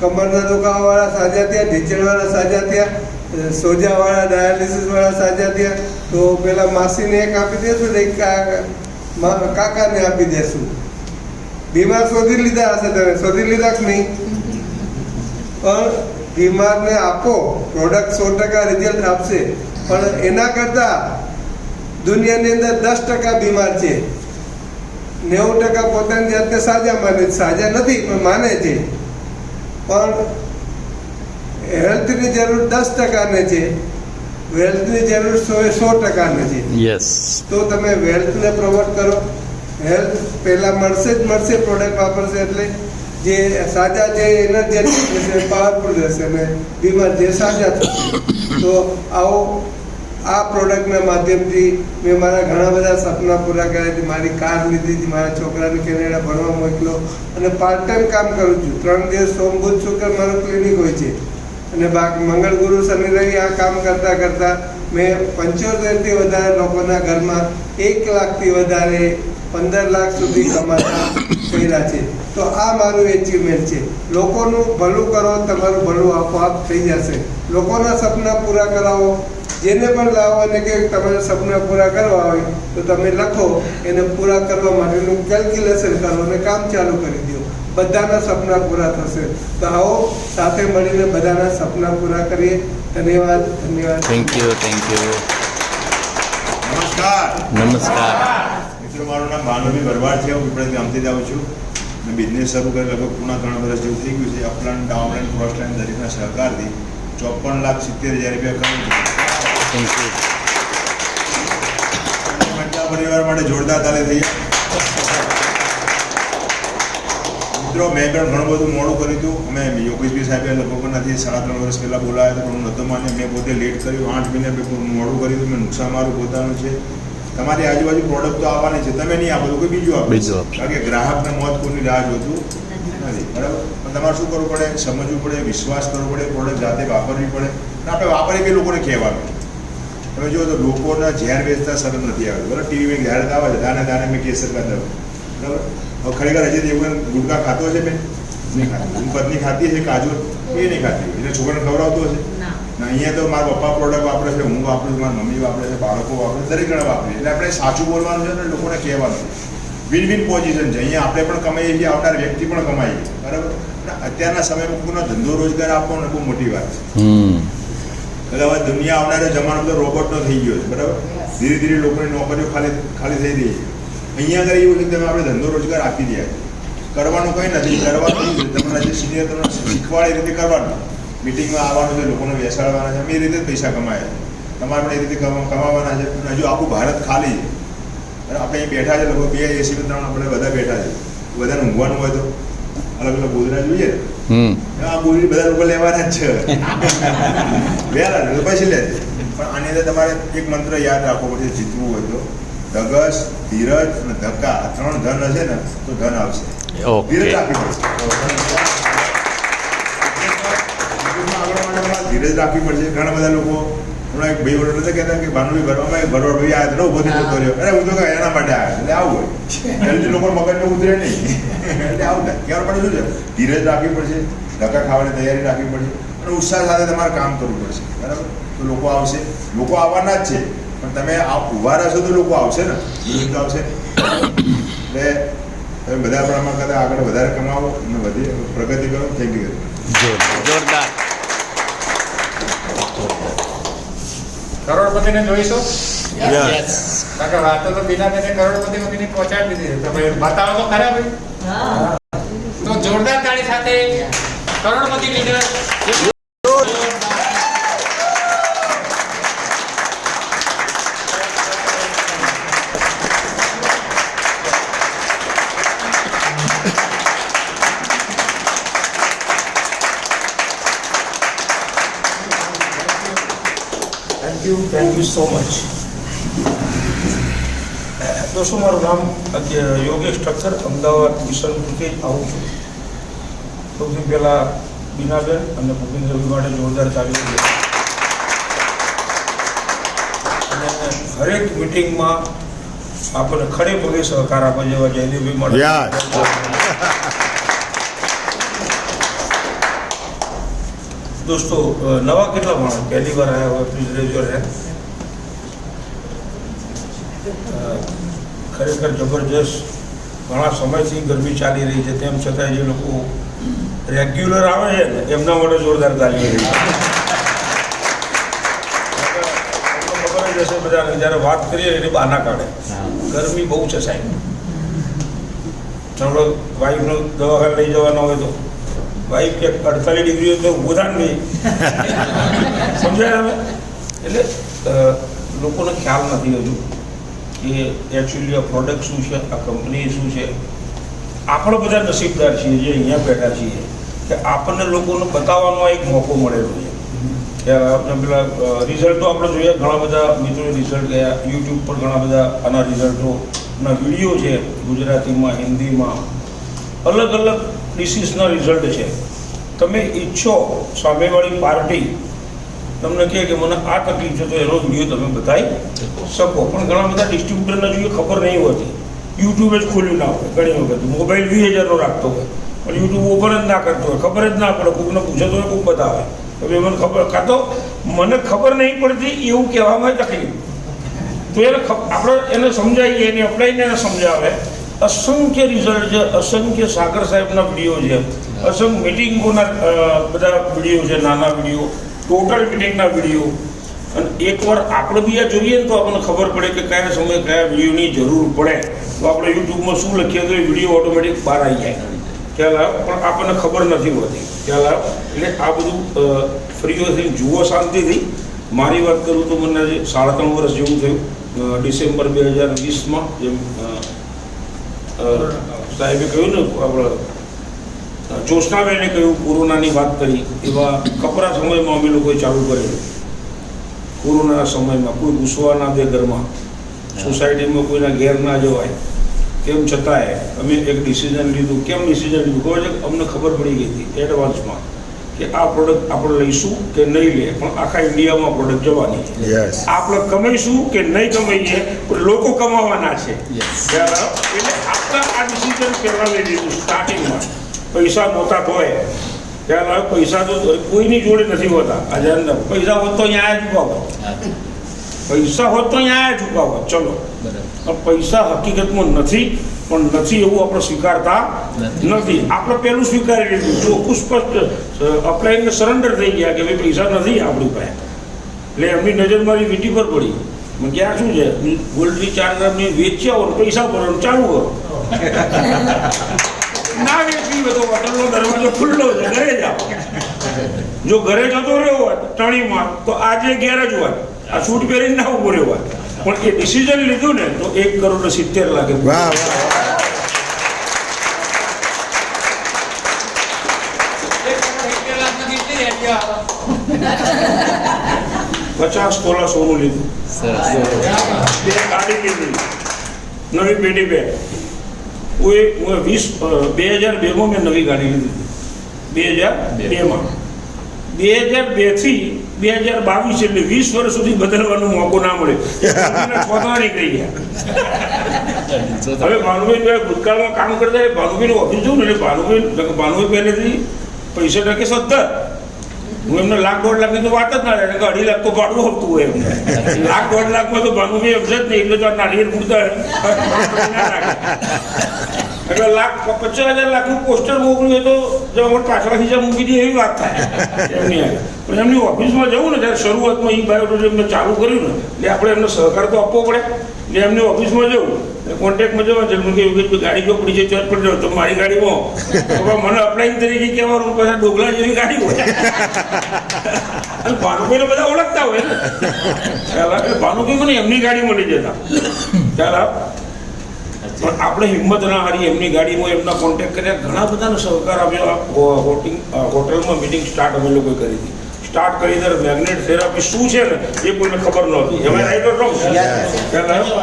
કમરના દુખાવાવાળા સાજા થયા, ઢીંચણવાળા સાજા થયા, સોજાવાળા ડાયાલિસિસવાળા સાજા થયા, તો પેલા માસીને એક આપી દેશું ને એક કાકાને આપી દેશું. બીમાર શોધી લીધા હશે, તમે શોધી લીધા કે નહીં? પણ બીમારને આપો, પ્રોડક્ટ 100% રિઝલ્ટ આપશે. પણ એના કરતાં દુનિયાની અંદર 10% બીમાર છે, 90% પોતાની જાતને સાજા માને છે. સાજા નથી પણ માને છે. પણ હેલ્થની જરૂર 10%ને છે, વેલ્થની જરૂર 100%ને છે. તો તમે વેલ્થને પ્રમોટ કરો. હેલ્થ પહેલાં મળશે જ મળશે, પ્રોડક્ટ વાપરશે એટલે જે સાજા છે એનર્જેટિક રહેશે, પાવરફુલ રહેશે, અને બીમાર જે સાજા થશે. તો આવો આ પ્રોડક્ટના માધ્યમથી મેં મારા ઘણા બધા સપના પૂરા કર્યા છે. મારી કાર લીધી હતી, મારા છોકરાને કેનેડા ભણવા મોકલ્યો, અને પાર્ટ ટાઈમ કામ કરું છું. 3 દિવસ સોમ બુધ શુક્ર મારું ક્લિનિક હોય છે, અને બાકી મંગળ ગુરુ શનિ રવિ આ કામ કરતાં કરતાં મેં 75થી વધારે લોકોના ઘરમાં 1 લાખથી વધારે 15 લાખ સુધી કમાતા કર્યા છે. તો આ મારું એચિવમેન્ટ છે. લોકોનું ભલું કરો, તમારું ભલું આપોઆપ થઈ જશે. લોકોના સપના પૂરા કરાવો. જેને પણ લાવો અને કે તમારે સપના પૂરા કરવા હોય તો તમે લખો, એને પૂરા કરવા માટેનું કેલ્ક્યુલેશન કરો અને કામ ચાલુ કરી દો. બધાના સપના પૂરા થશે. તો આવો સાથે મળીને બધાના સપના પૂરા કરીએ. ધન્યવાદ.
Thank you. નમસ્કાર મિત્રો, મારું નામ ભાનુભાઈ ભરવાડ છે. હું પીપળા ગામથી જ આવું છું. મેં બિઝનેસ શરૂ કરી લગભગ પૂણા 3 વર્ષ જેવું થઈ ગયું છે. અપલાઇન, ડાઉનલાઇન, ક્રોસલાઇન દરેકના સહકારથી 54,70,000 રૂપિયા કમાઈ છે. પરિવાર માટે જોરદાર તાલી થઈ. મિત્રો, મેં પણ ઘણું બધું મોડું કર્યું હતું. અમે યોગેશભાઈ સાહેબે લગભગ નથી 3.5 વર્ષ પહેલાં બોલાવ્યા હતા, પણ હું નહોતો માને. મેં પોતે લેટ કર્યું, 8 મહિના મોડું કર્યું હતું. મેં નુકસાન મારું પોતાનું છે. તમારી આજુબાજુ પ્રોડક્ટ તો આવવાની છે, તમે નહીં આપો તો કોઈ બીજું આપે. કારણ કે ગ્રાહકને મોત કોઈની રાહ જોતું નથી, બરાબર? પણ તમારે શું કરવું પડે? સમજવું પડે, વિશ્વાસ કરવો પડે, પ્રોડક્ટ જાતે વાપરવી પડે. અને આપણે વાપરીએ કે લોકોને કહેવાનું. તમે જો તો લોકોના ઝેર વેચતા શરમ નથી આવતી, બરાબર? ટીવીમાં જાહેરાત આવે છે, દાને દાને મેં કેસર કા દવા, બરાબર? હવે ખરેખર હજી એવું ગુટકા ખાતો હશે બેન? નહીં ખાતો. પત્ની ખાતી હશે કાજુ? એ નહીં ખાતી. એટલે છોકરાને ખવડાવતો હશે ના. અહીંયા તો મારા પપ્પા પ્રોડક્ટ વાપરે છે, હું વાપરું છું, મારી મમ્મી વાપરે છે, બાળકો વાપરે, દરેક જણા વાપરે. એટલે આપણે સાચું બોલવાનું છે ને લોકોને કહેવાનું. વિન વિન પોઝિશન છે. અહીંયા આપણે પણ કમાઈએ છીએ, આવનાર વ્યક્તિ પણ કમાઈએ, બરાબર? અત્યારના સમયમાં કોઈનો ધંધો રોજગાર આપવાનો બહુ મોટી વાત છે. એટલે હવે દુનિયા આવનારો જમાનો બધો રોબોટનો થઈ ગયો છે, બરાબર? ધીરે ધીરે લોકોની નોકરીઓ ખાલી થઈ રહી છે. અહીંયા આગળ એવું છે કે તમે આપણે ધંધો રોજગાર આપી દે. કરવાનું કંઈ નથી. કરવાનું તમારા જે સિનિયર તમને શીખવાડે એ રીતે કરવાનું. મિટિંગમાં આવવાનું છે, લોકોને બેસાડવાના છે, અમે એ રીતે જ પૈસા કમાયા છે. તમારે પણ એ રીતે કમાવાના છે. હજુ આખું ભારત ખાલી છે. આપણે અહીં બેઠા છે, લગભગ 2 AC 3 આપણે બધા બેઠા છે. બધાને ઊંઘવાનું હોય તો અલગ અલગ ગોદરા જોઈએ ને, આ ગોદરી બધા લોકો લેવાના જ છે. વહેલા પછી લે. પણ આની અંદર તમારે એક મંત્ર યાદ રાખવો પડશે જીતવું હોય તો: ધગશ, ધીરજ અને ધક્કા. આ 3 ધન હશે ને તો ધન આવશે. ધીરજ રાખવી પડશે. ધીરજ રાખવી પડશે. ઘણા બધા લોકો હમણાં એક ભાઈ વડોદ કહેતા કે ભાનુભાઈ ભરવામાં ભરવાડ ભાઈ આવ્યા ઉભો થઈ જતો રહ્યો. અરે હું તો એના માટે આવ્યા. એટલે આવું હોય. જલ્દી લોકો મગજને ઉતરે નહીં. એટલે આવું થાય. કહેવા માટે શું છે? ધીરજ રાખવી પડશે, ધક્કા ખાવાની તૈયારી રાખવી પડશે, અને ઉત્સાહ સાથે તમારે કામ કરવું પડશે, બરાબર? તો લોકો આવશે. લોકો આવવાના જ છે, પણ તમે ઊભા રહેશો તો લોકો આવશે ને, વિરુદ્ધ આવશે. એટલે તમે બધા પણ આમાં કરતા આગળ વધારે કમાવો અને વધી પ્રગતિ કરો. Thank you.
જોરદાર. કરોડપતિને જોઈશું. કારણ કે વાતો તો બીના બેને કરોડપતિ સુધી પહોંચાડી દીધી. તમે બતાવો તો ખરા ભાઈ. તો જોરદાર તાળી સાથે કરોડપતિ leader.
Thank you so much. દોસ્તો, મારું નામ યોગેશ ઠક્કર, અમદાવાદ કિશનપુરથી આવું છું.
સૌથી પહેલાં બીનાબેન અને ભૂપેન્દ્રભાઈ માટે જોરદાર તાલીમ છે. અને હરેક મિટિંગમાં આપણને ખડે પગે સહકાર આપવા જેવા જયદેવભાઈ માટે दोस्तों नवा कितना माणस पहली बार आया हुआ प्लीज रेज योर हैंड. खरेखर जबरदस्त घણા સમયથી ગરમી ચાલી રહી છે તેમ છતાં જે લોકો રેગ્યુલર આવે છે ને એમના માટે જોરદાર તાલી રહી છે. ખબર જ હશે બધાને જ્યારે વાત કરીએ એની બહાના કાઢે ગરમી બહુ છે સાહેબ. ચાલો વાઈફનો દવાખાને લઈ જવાનો હોય તો વાઈફ કે 48 ડિગ્રી હોય તો ઊભા નહીં સમજાય હવે. એટલે લોકોને ખ્યાલ નથી હજુ કે એકચ્યુઅલી આ પ્રોડક્ટ શું છે, આ કંપની શું છે. આપણે બધા નસીબદાર છીએ જે અહીંયા બેઠા છીએ કે આપણને લોકોને બતાવવાનો એક મોકો મળેલો છે. પેલા રિઝલ્ટો આપણે જોઈએ, ઘણા બધા મિત્રોએ રિઝલ્ટ ગયા, યુટ્યુબ પર ઘણા બધા આના રિઝલ્ટોના વિડીયો છે, ગુજરાતીમાં, હિન્દીમાં, અલગ અલગ ડિસીઝના રિઝલ્ટ છે. તમે ઈચ્છો સામેવાળી પાર્ટી તમને કહે કે મને આ તકલીફ છે તો એનો વિડીયો તમે બતાવી શકો, પણ ઘણા બધા ડિસ્ટ્રીબ્યુટરને જોઈએ ખબર નહીં હોતી. યુટ્યુબ જ ખોલ્યું ના હોય, ઘણી વખત મોબાઈલ 20,000નો રાખતો હોય પણ યુટ્યુબ ઓપન જ ના કરતો હોય, ખબર જ ના પડે. કોઈકને પૂછે તો કોઈક બતાવે હવે મને ખબર, કાં તો મને ખબર નહીં પડતી એવું કહેવામાં તકલીફ. તો એને આપણે એને સમજાવીએ, એને અપડાવીને એને સમજાવે. અસંખ્ય રિઝલ્ટ છે, અસંખ્ય સાગર સાહેબના વિડીયો છે, અસંખ્ય મિટિંગોના બધા વિડીયો છે, નાના વિડીયો, ટોટલ મિટિંગના વિડીયો. અને એકવાર આપણે બી આ જોઈએ ને તો આપણને ખબર પડે કે કયા સમયે કયા વિડીયોની જરૂર પડે તો આપણે યુટ્યુબમાં શું લખીએ તો એ વિડીયો ઓટોમેટિક બહાર આવી જાય. ખ્યાલ પણ આપણને ખબર નથી હોતી. ખ્યાલ એટલે આ બધું ફ્રીઓથી જુઓ શાંતિથી. મારી વાત કરું તો મને આજે 3.5 વર્ષ જેવું થયું. ડિસેમ્બર 2020માં જેમ સાહેબે કહ્યું ને, આપણે જોશનાબેને કહ્યું, કોરોનાની વાત કરી, એવા કપરા સમયમાં અમે લોકોએ ચાલુ કરેલું. કોરોનાના સમયમાં કોઈ ઘૂસવા ના દે ઘરમાં, સોસાયટીમાં કોઈના ઘેર ના જવાય, તેમ છતાંય અમે એક ડિસિઝન લીધું. કેમ ડિસિઝન લીધું ખબર છે? અમને ખબર પડી ગઈ હતી એડવાન્સમાં કે આ પ્રોડક્ટ આપણે લઈશું કે નહીં લે, પણ આખા ઇન્ડિયામાં પ્રોડક્ટ જવાની છે. આપણે કમાઈશું કે નહીં કમાઈએ પણ લોકો કમાવાના છે. એટલે આપણે આ ડિસિઝન પહેલાં લઈ લીધું સ્ટાર્ટિંગમાં. પૈસા નહોતા તોય ત્યારે પૈસા તો કોઈની જોડે નથી હોતા. આજે પૈસા હોત તો અહીંયા ચૂકવો, પૈસા હોત તો અહીંયા ચૂકવો, ચલો. પૈસા હકીકતમાં નથી, પણ નથી એવું આપણે સ્વીકારતા નથી. આપણે પહેલું સ્વીકારી લીધું, ચોખ્ખું સ્પષ્ટ અપ્લાયને સરેન્ડર થઈ ગયા કે ભાઈ પૈસા નથી આપણી પાસે. એટલે એમની નજર મારી વીટી પર પડી. મેં ક્યાં શું છે, ગોલ્ડની 4 ગ્રામની વેચ્યા હોય પૈસા ભરવાનું ચાલુ કરો. ના વેચવી બધો હોટલનો દરવાજો ખુલ્લો છે, ઘરે જાઓ. જો ઘરે જતો રહ્યો હોત ટણીમાં તો આજે ઘેર જ હોત, આ સૂટ પહેરીને ના ઉભો રહ્યો હોત. પણ એ ડિસિઝન લીધું ને તો 1,70,00,000 લાગે. 50 તોલા સોનું લીધું, 2 ગાડી લીધી, નવી પેઢી બેગ. 2002માં મેં નવી ગાડી લીધી, 2002માં. 2002થી 2022 એટલે 20 વર્ષ સુધી બદલવાનો મોકો ના મળ્યો. છોતરા નીકળી ગયા. હવે ભાનુભાઈ ભૂતકાળમાં કામ કરતા ભાનુભાઈની ઓફિસ જવું ને એટલે ભાનુભાઈ પહેલેથી પૈસા ટકે 70. હું એમને 1,00,000 1,50,000 ની તો વાત જ ના રહે, 2.5 લાખ તો ભાડું આવતું હોય એમને. 1,00,000 1,50,000 તો ભાનુભાઈ સમજે જ નહીં, એટલે તો નાળિયેર પૂરતા એટલે 50,000 લાખનું પોસ્ટર મોકલ્યું તો જો પાછળ ખીચા મૂકી દે એવી વાત થાય એમની આગળ. પણ એમની ઓફિસમાં જવું ને ત્યારે શરૂઆતમાં એ બાયોડેટા એમને ચાલુ કર્યું ને એટલે આપણે એમને સહકાર તો આપવો પડે. એટલે એમની ઓફિસમાં જવું, કોન્ટેક્ટમાં જવા છે, કે ગાડી જો પડી છે ચોટ પડી જાવ તો મારી ગાડીમાં મને અપ્લાયિંગ તરીકે કહેવાનું, પછી ડોગલા જેવી ગાડી હોય. અને ભાનુભાઈને બધા ઓળખતા હોય ને, એટલે ભાનુભાઈ મને એમની ગાડીમાં લઈ જતા. ખ્યાલ પણ આપણે હિંમત ના હારી, એમની ગાડીમાં એમના કોન્ટેક્ટ કર્યા, ઘણા બધાનો સહકાર આપ્યો. હોટલમાં મિટિંગ સ્ટાર્ટ અમે લોકોએ કરી હતી. સ્ટાર્ટ કરી ત્યારે મેગ્નેટ થેરાપી શું છે ને એ કોઈને ખબર નહોતી. એમાં રાઈટ ઓર રોંગ?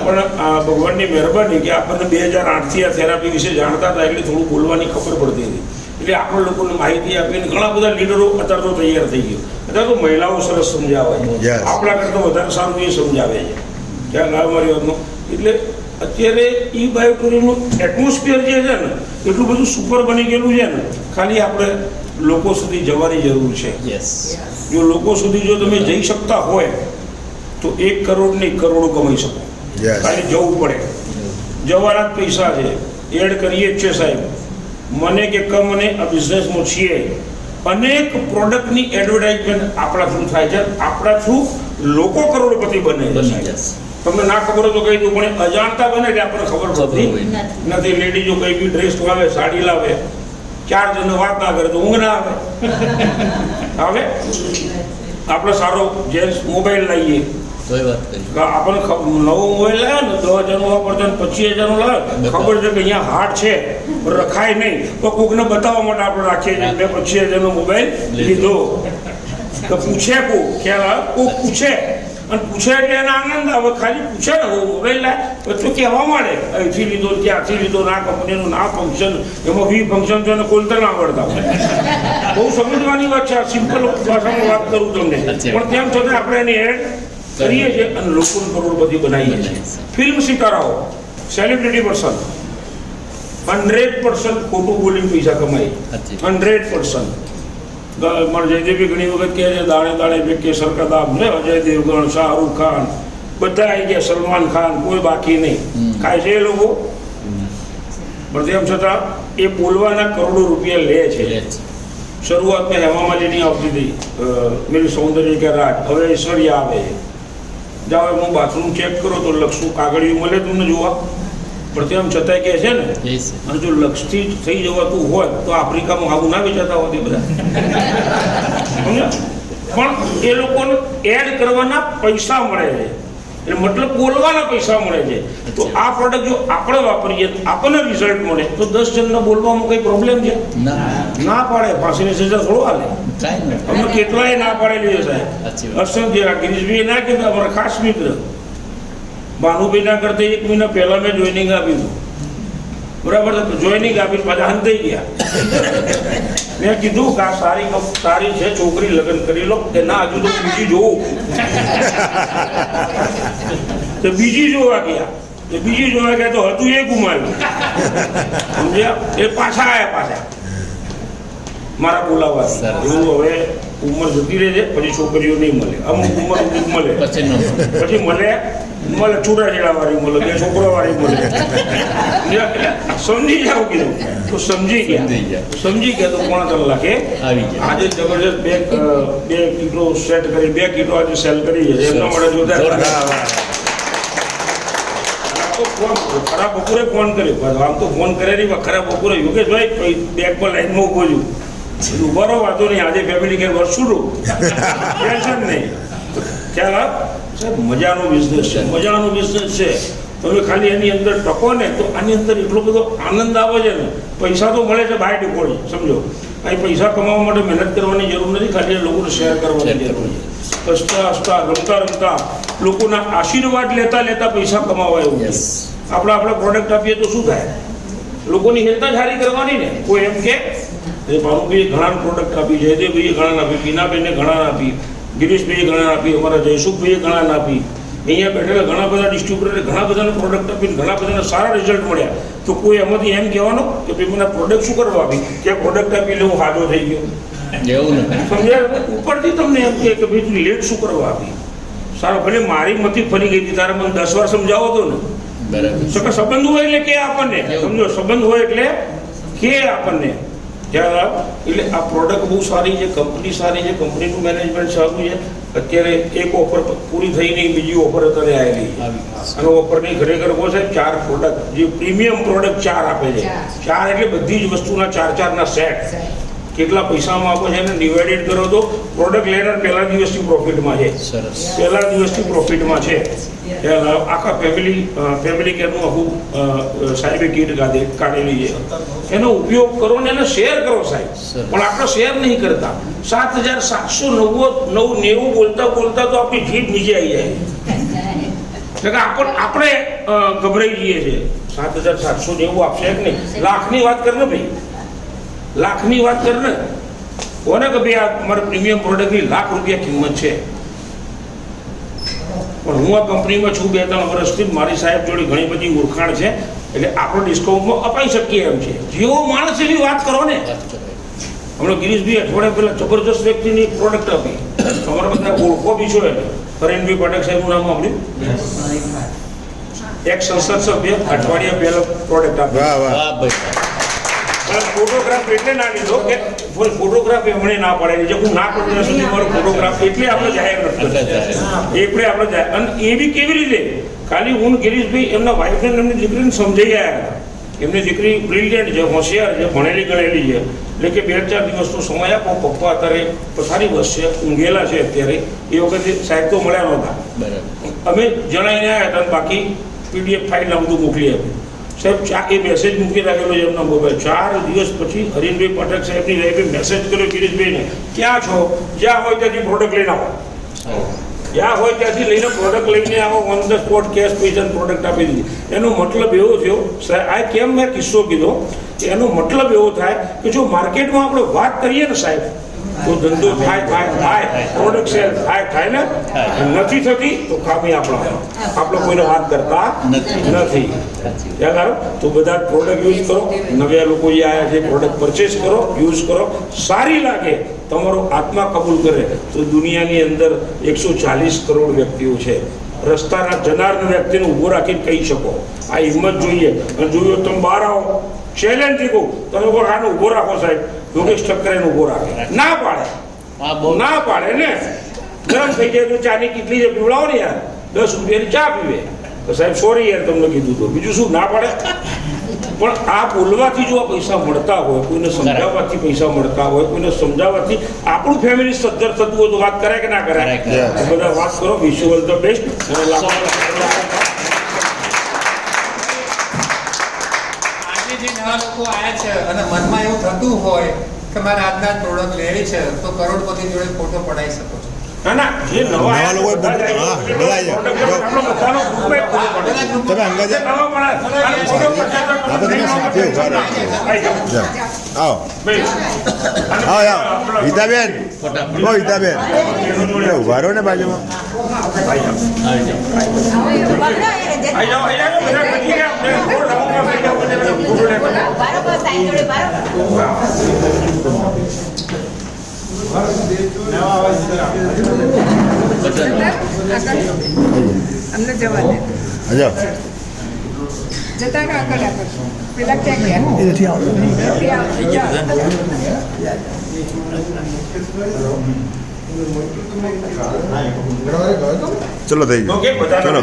પણ ભગવાનની મહેરબાની કે આપણને 2008થી આ થેરાપી વિશે જાણતા હતા એટલે થોડું બોલવાની ખબર પડતી હતી. એટલે આપણે લોકોને માહિતી આપીને ઘણા બધા લીડરો અત્યારે તો તૈયાર થઈ ગયો. અત્યારે તો મહિલાઓ સરસ સમજાવે છે,
Yes.
આપણા કરતાં વધારે સારું એ સમજાવે છે ત્યાં મારી વાતનો. એટલે અત્યારે ઈ બાયોટુરિઝમનું એટમોસ્ફિયર જે છે ને એટલું બધું સુપર બની ગયેલું છે ને, ખાલી આપણે લોકો સુધી જવાની જરૂર છે.
યસ.
જો લોકો સુધી જો તમે જઈ શકતા હોય તો 1 કરોડ ને 1 કરોડો કમાઈ શકો.
Yes.
ખાલી જવું પડે, જવાના જ પૈસા છે. એડ કરીએ જ છે સાહેબ, મને કે મને આ બિઝનેસમાં છીએ. અનેક પ્રોડક્ટની એડવર્ટાઇઝમેન્ટ આપણા થ્રુ થાય છે, આપણા થ્રુ લોકો કરોડપતિ બને છે સાહેબ. તમને ના ખબર હોય તો કહી દઉં, પણ અજાણતા બને એટલે આપણને ખબર પડતી નથી. લેડીઝો કઈ બી ડ્રેસ લાવે, સાડી લાવે, 4 જણને વાત ના કરે તો ઊંઘ ના આવે. હવે આપણે સારો જેન્ટ્સ મોબાઈલ લઈએ
તો એ વાત કરી.
આપણને નવો મોબાઈલ લાવે ને 10,000 વાપરતો ને 25,000 લાવે, ખબર છે કે અહીંયા હાર્ડ છે પણ રખાય નહીં, તો કોકને બતાવવા માટે આપણે રાખીએ છીએ. એટલે 25,000 મોબાઈલ લીધો તો પૂછે કોક ખ્યાલ આવે, કોક પૂછે અને પૂછે એટલે એને આનંદ આવે. ખાલી પૂછે ને મોબાઈલ લાવે તો કહેવા માંડે અહીંથી લીધો, ત્યાંથી લીધો, ના કંપનીનું, ના ફંક્શન, એમાં 20 ફંક્શન છે અને કોલતા ના આવડતા. બહુ સમજવાની વાત છે, આ સિમ્પલ ભાષામાં વાત કરું તમને, પણ તેમ છતાં આપણે એની એડ કરીએ છીએ અને લોકોને કરોડપતિ બનાવીએ છીએ. ફિલ્મ સિતારાઓ, સેલિબ્રિટી પર્સન 100% ખોટું બોલીને પૈસા કમાય, 100%. મારા જયદેવી ઘણી વખત કહે છે દાણે દાણે બેકે સરકદામ છે, અજય દેવગણ, શાહરૂખ ખાન બધા આવી ગયા, સલમાન ખાન, કોઈ બાકી નહીં. ખાય છે એ લોકો, પણ તેમ છતાં એ બોલવાના કરોડો રૂપિયા લે છે. શરૂઆતમાં હેમા માલિની આવતી હતી, મેરી સૌંદર્ય કે રાજ, હવે ઐશ્વર્યા આવે છે. જાઓ હું બાથરૂમ ચેક કરો તો લક્ષનું કાગળિયું મળે તમને જોવા, પણ તેમ છતાંય કહે છે ને, અને જો લક્ષથી થઈ જવાતું હોય તો આફ્રિકામાં આવું ના વેચાતા હોત એ બધા. પણ એ લોકોને એડ કરવાના પૈસા મળે છે, એટલે મતલબ બોલવાના પૈસા મળે છે. તો આ પ્રોડક્ટ જો આપણે વાપરીએ તો આપણને રિઝલ્ટ મળે તો 10 જણને બોલવામાં કઈ પ્રોબ્લેમ છે? ના પાડે, ફાંસીની સજા થોડો હાલે. અમે કેટલાય ના પાડેલી છે સાહેબ. અસંખ્ય. ગિરીશભાઈ ના કીધું, અમારા ખાસ મિત્ર ભાનુભાઈ ના કરતા 1 મહિના પહેલા મેં જોઈનિંગ આપી હતું, બરાબર. જોઈનિંગ આપીને પાછા અંધાઈ ગયા. મેં કીધું કે આ સારી છે છોકરી, લગ્ન કરી લો. કે ના, હજુ તો બીજી જોવું. તો બીજી જોવા ગયા, તો હતું એ ગુમાવ્યું, સમજ્યા? એ પાછા આવ્યા મારા બોલાવા. એવું હવે ઉંમર જતી રહે છે, પછી છોકરીઓ નહીં મળે. અમુક ઉંમર મળે, પછી મળે છૂટાછેડા વાળી મળે, 2 છોકરા વાળી મળે. સમજી જાવ કીધું તો સમજી ગયા તો 5 લાખે આજે જબરજસ્ત 2 કિલો સેટ કરી, 2 કિલો આજે સેલ કરી છે. એમના માટે જોતા ખરા બપોરે ફોન કર્યો, આમ તો ફોન કરે નહીં, ખરા બપોરે યોગેશભાઈ બેગમાં લાઈનમાં ઉભો છું, ઉભા રહો, વાંધો નહીં, આજે ફેમિલી કેર વર્ષું ટેન્શન નહીં. ખ્યાલ સાહેબ, મજાનો બિઝનેસ છે, મજાનો બિઝનેસ છે. તમે ખાલી એની અંદર ટકો ને તો આની અંદર એટલો બધો આનંદ આવે છે ને. પૈસા તો મળે છે બાય ડિફોલ્ટ, સમજો. અહીં પૈસા કમાવા માટે મહેનત કરવાની જરૂર નથી, ખાલી લોકોને શેર કરવાની જરૂર છે. હસતા હસતા, રમતા રમતા, લોકોના આશીર્વાદ લેતા લેતા પૈસા કમાવા એવું છે. આપણે પ્રોડક્ટ આપીએ તો શું થાય? લોકોની હેલ્થ જ સારી કરવાની ને. કોઈ એમ કે ભાનુભાઈએ ઘણા પ્રોડક્ટ આપી, જયદેવભાઈએ ઘણા આપી, બીનાબેનને ઘણા આપી, ગિરીશભાઈએ ઘણા આપી, અમારા જયસુખભાઈએ ઘણા આપી, અહીંયા બેઠેલા ઘણા બધા ડિસ્ટ્રીબ્યુટરે ઘણા બધાને પ્રોડક્ટ આપીને ઘણા બધાને સારા રિઝલ્ટ મળ્યા. તો કોઈ એમાંથી એમ કહેવાનો કે ભાઈ મને પ્રોડક્ટ શું કરવા આપી, કે પ્રોડક્ટ આપી એટલે હું હાજો થઈ ગયો, એવું નથી. સમજ્યા? ઉપરથી તમને એમ કે ભાઈ તું લેટ શું કરવા આપી. સારો, ભલે મારી મથી ફરી ગઈ હતી, તારે મને 10 વાર સમજાવો તો ને. બરાબર. સંબંધ હોય એટલે કે આપણને, સમજો, સંબંધ હોય એટલે કે આપણને. એટલે આ પ્રોડક્ટ બહુ સારી છે, કંપની સારી છે, કંપનીનું મેનેજમેન્ટ સારું છે. અત્યારે એક ઓફર પૂરી થઈ નહીં, બીજી ઓફર અત્યારે આવેલી છે. અને ઓફરની ખરેખર કહો સાહેબ, 4 પ્રોડક્ટ, જે પ્રીમિયમ પ્રોડક્ટ 4 આપે છે. 4 એટલે બધી જ વસ્તુના 4 ના સેટ. કેટલા પૈસામાં આપો છે એને ડિવાઇડેડ કરો તો પ્રોડક્ટ લેનાર પહેલા દિવસથી પ્રોફિટમાં છે. પહેલા દિવસથી પ્રોફિટમાં છે. આખા ફેમિલી કેરનું આખું સાહેબે કીટ કાઢેલી છે. એનો ઉપયોગ કરો ને એને શેર કરો સાહેબ. પણ આપણે શેર નહીં કરતા. 7,790 બોલતા બોલતા તો આપણી જીભ નીચે આવી જાય. આપણે ગભરાઈ જઈએ છીએ. 7,790 આપશે કે નહીં? લાખની વાત કર ને ભાઈ, લાખની વાત કર ને, કોને કે ભાઈ આ મારા પ્રીમિયમ પ્રોડક્ટની લાખ રૂપિયા કિંમત છે. પણ હું આ કંપનીમાં છું 2-3 વર્ષથી, મારી સાહેબ જોડે ઘણી બધી ઓળખાણ છે, એટલે આપણે ડિસ્કાઉન્ટમાં અપાઈ શકીએ એમ છે. જેવો માણસ એવી વાત કરો ને. હમણાં ગિરીશભાઈ અઠવાડિયા પહેલા જબરજસ્ત વ્યક્તિની પ્રોડક્ટ આપી, તમારા બધા ઓળખો બી છો એને. હરેનભાઈ પાઠક સાહેબનું નામ સાંભળ્યું? એક સંસદ સભ્ય અઠવાડિયા પહેલા પ્રોડક્ટ આપી.
વાહ વાહ.
ફોટોગ્રાફ એટલે ના લીધો કે ફોટોગ્રાફ એમણે ના પાડેલી છે. હું ના પડું ત્યાં સુધી મારો ફોટોગ્રાફ એટલે આપણે જાહેર નથી, એટલે આપણે જાહેર. અને એ બી કેવી રીતે? ખાલી હું ગિરીશભાઈ એમના વાઈફને એમની દીકરીને સમજાઈ આવ્યા હતા. એમની દીકરી બ્રિલિયન્ટ છે, હોશિયાર છે, ભણેલી ગણેલી છે. એટલે કે 2-4 દિવસનો સમય આપો, પપ્પા અત્યારે પથારી બસ છે, ઊંઘેલા છે અત્યારે. એ વખતે સાહેબ તો મળ્યા નહોતા. અમે જણાવીને આવ્યા હતા, બાકી PDF ફાઇલ બધું મોકલી આપ્યું. સાહેબ એ મેસેજ મૂકી રાખેલો છે એમના મોબાઈલ. 4 દિવસ પછી હરીનભાઈ પાઠક સાહેબની વાઈફે મેસેજ કર્યો ગિરીશભાઈને, ક્યાં છો? જ્યાં હોય ત્યાંથી પ્રોડક્ટ લઈને આવો. જ્યાં હોય ત્યાંથી લઈને પ્રોડક્ટ લઈને આવો. ઓન ધ સ્પોટ કેશ પૈસા પ્રોડક્ટ આપી દીધી. એનો મતલબ એવો થયો, આ કેમ મેં કિસ્સો કીધો કે એનો મતલબ એવો થાય કે જો માર્કેટમાં આપણે વાત કરીએ ને સાહેબ, તો ધંધો થાય, પ્રોડક્ટ સેલ થાય ને. નથી થતી તો ખામી આપણે કોઈને વાત કરતા નથી. તો બધા પ્રોડક્ટ યુઝ કરો. નવા લોકો જે આવ્યા છે પ્રોડક્ટ પરચેસ કરો, યુઝ કરો. સારી લાગે, તમારો આત્મા કબૂલ કરે તો દુનિયાની અંદર 140 કરોડ વ્યક્તિઓ છે. રસ્તાના જનાર વ્યક્તિને ઊભો રાખીને કહી શકો. આ હિંમત જોઈએ. અને જોયું તમે બહાર આવો, ચેલેન્જથી કહું, તમે આને ઊભો રાખો સાહેબ. યોગેશ ઠક્કરેને ઊભો રાખે, ના પાડે ને. ગરમ થઈ જાય તો ચાની કેટલી છે પીવડાવો ને યાર, 10 રૂપિયાની ચા પીવે તો સાહેબ સોરી યાર તમને કીધું તો. બીજું શું, ના પાડે. પણ આ બોલવાથી જો આ પૈસા મળતા હોય, કોઈને સમજાવવાથી પૈસા મળતા હોય, કોઈને સમજાવવાથી આપણું ફેમિલી સદ્ધર થતું હોય તો વાત કરાય કે ના કરાય? બધા વાત કરો. Wish you all the best.
આજે જે નવા લોકો આવ્યા છે અને મનમાં એવું થતું હોય કે મારે આજના પ્રોડક્ટ લેવી છે, તો કરોડપતિ જોડે ફોટો પડાવી શકો છો.
ના જે નવા લોકો
તમે અંગાજે આવો હિતાબેન, હિતાબેન ઉભા રહો ને બાજુમાં.
અમને જવા દે. જતા આગળ પેલા ક્યાં ગયા?
ચલો થઈ ગયું.
ચલો.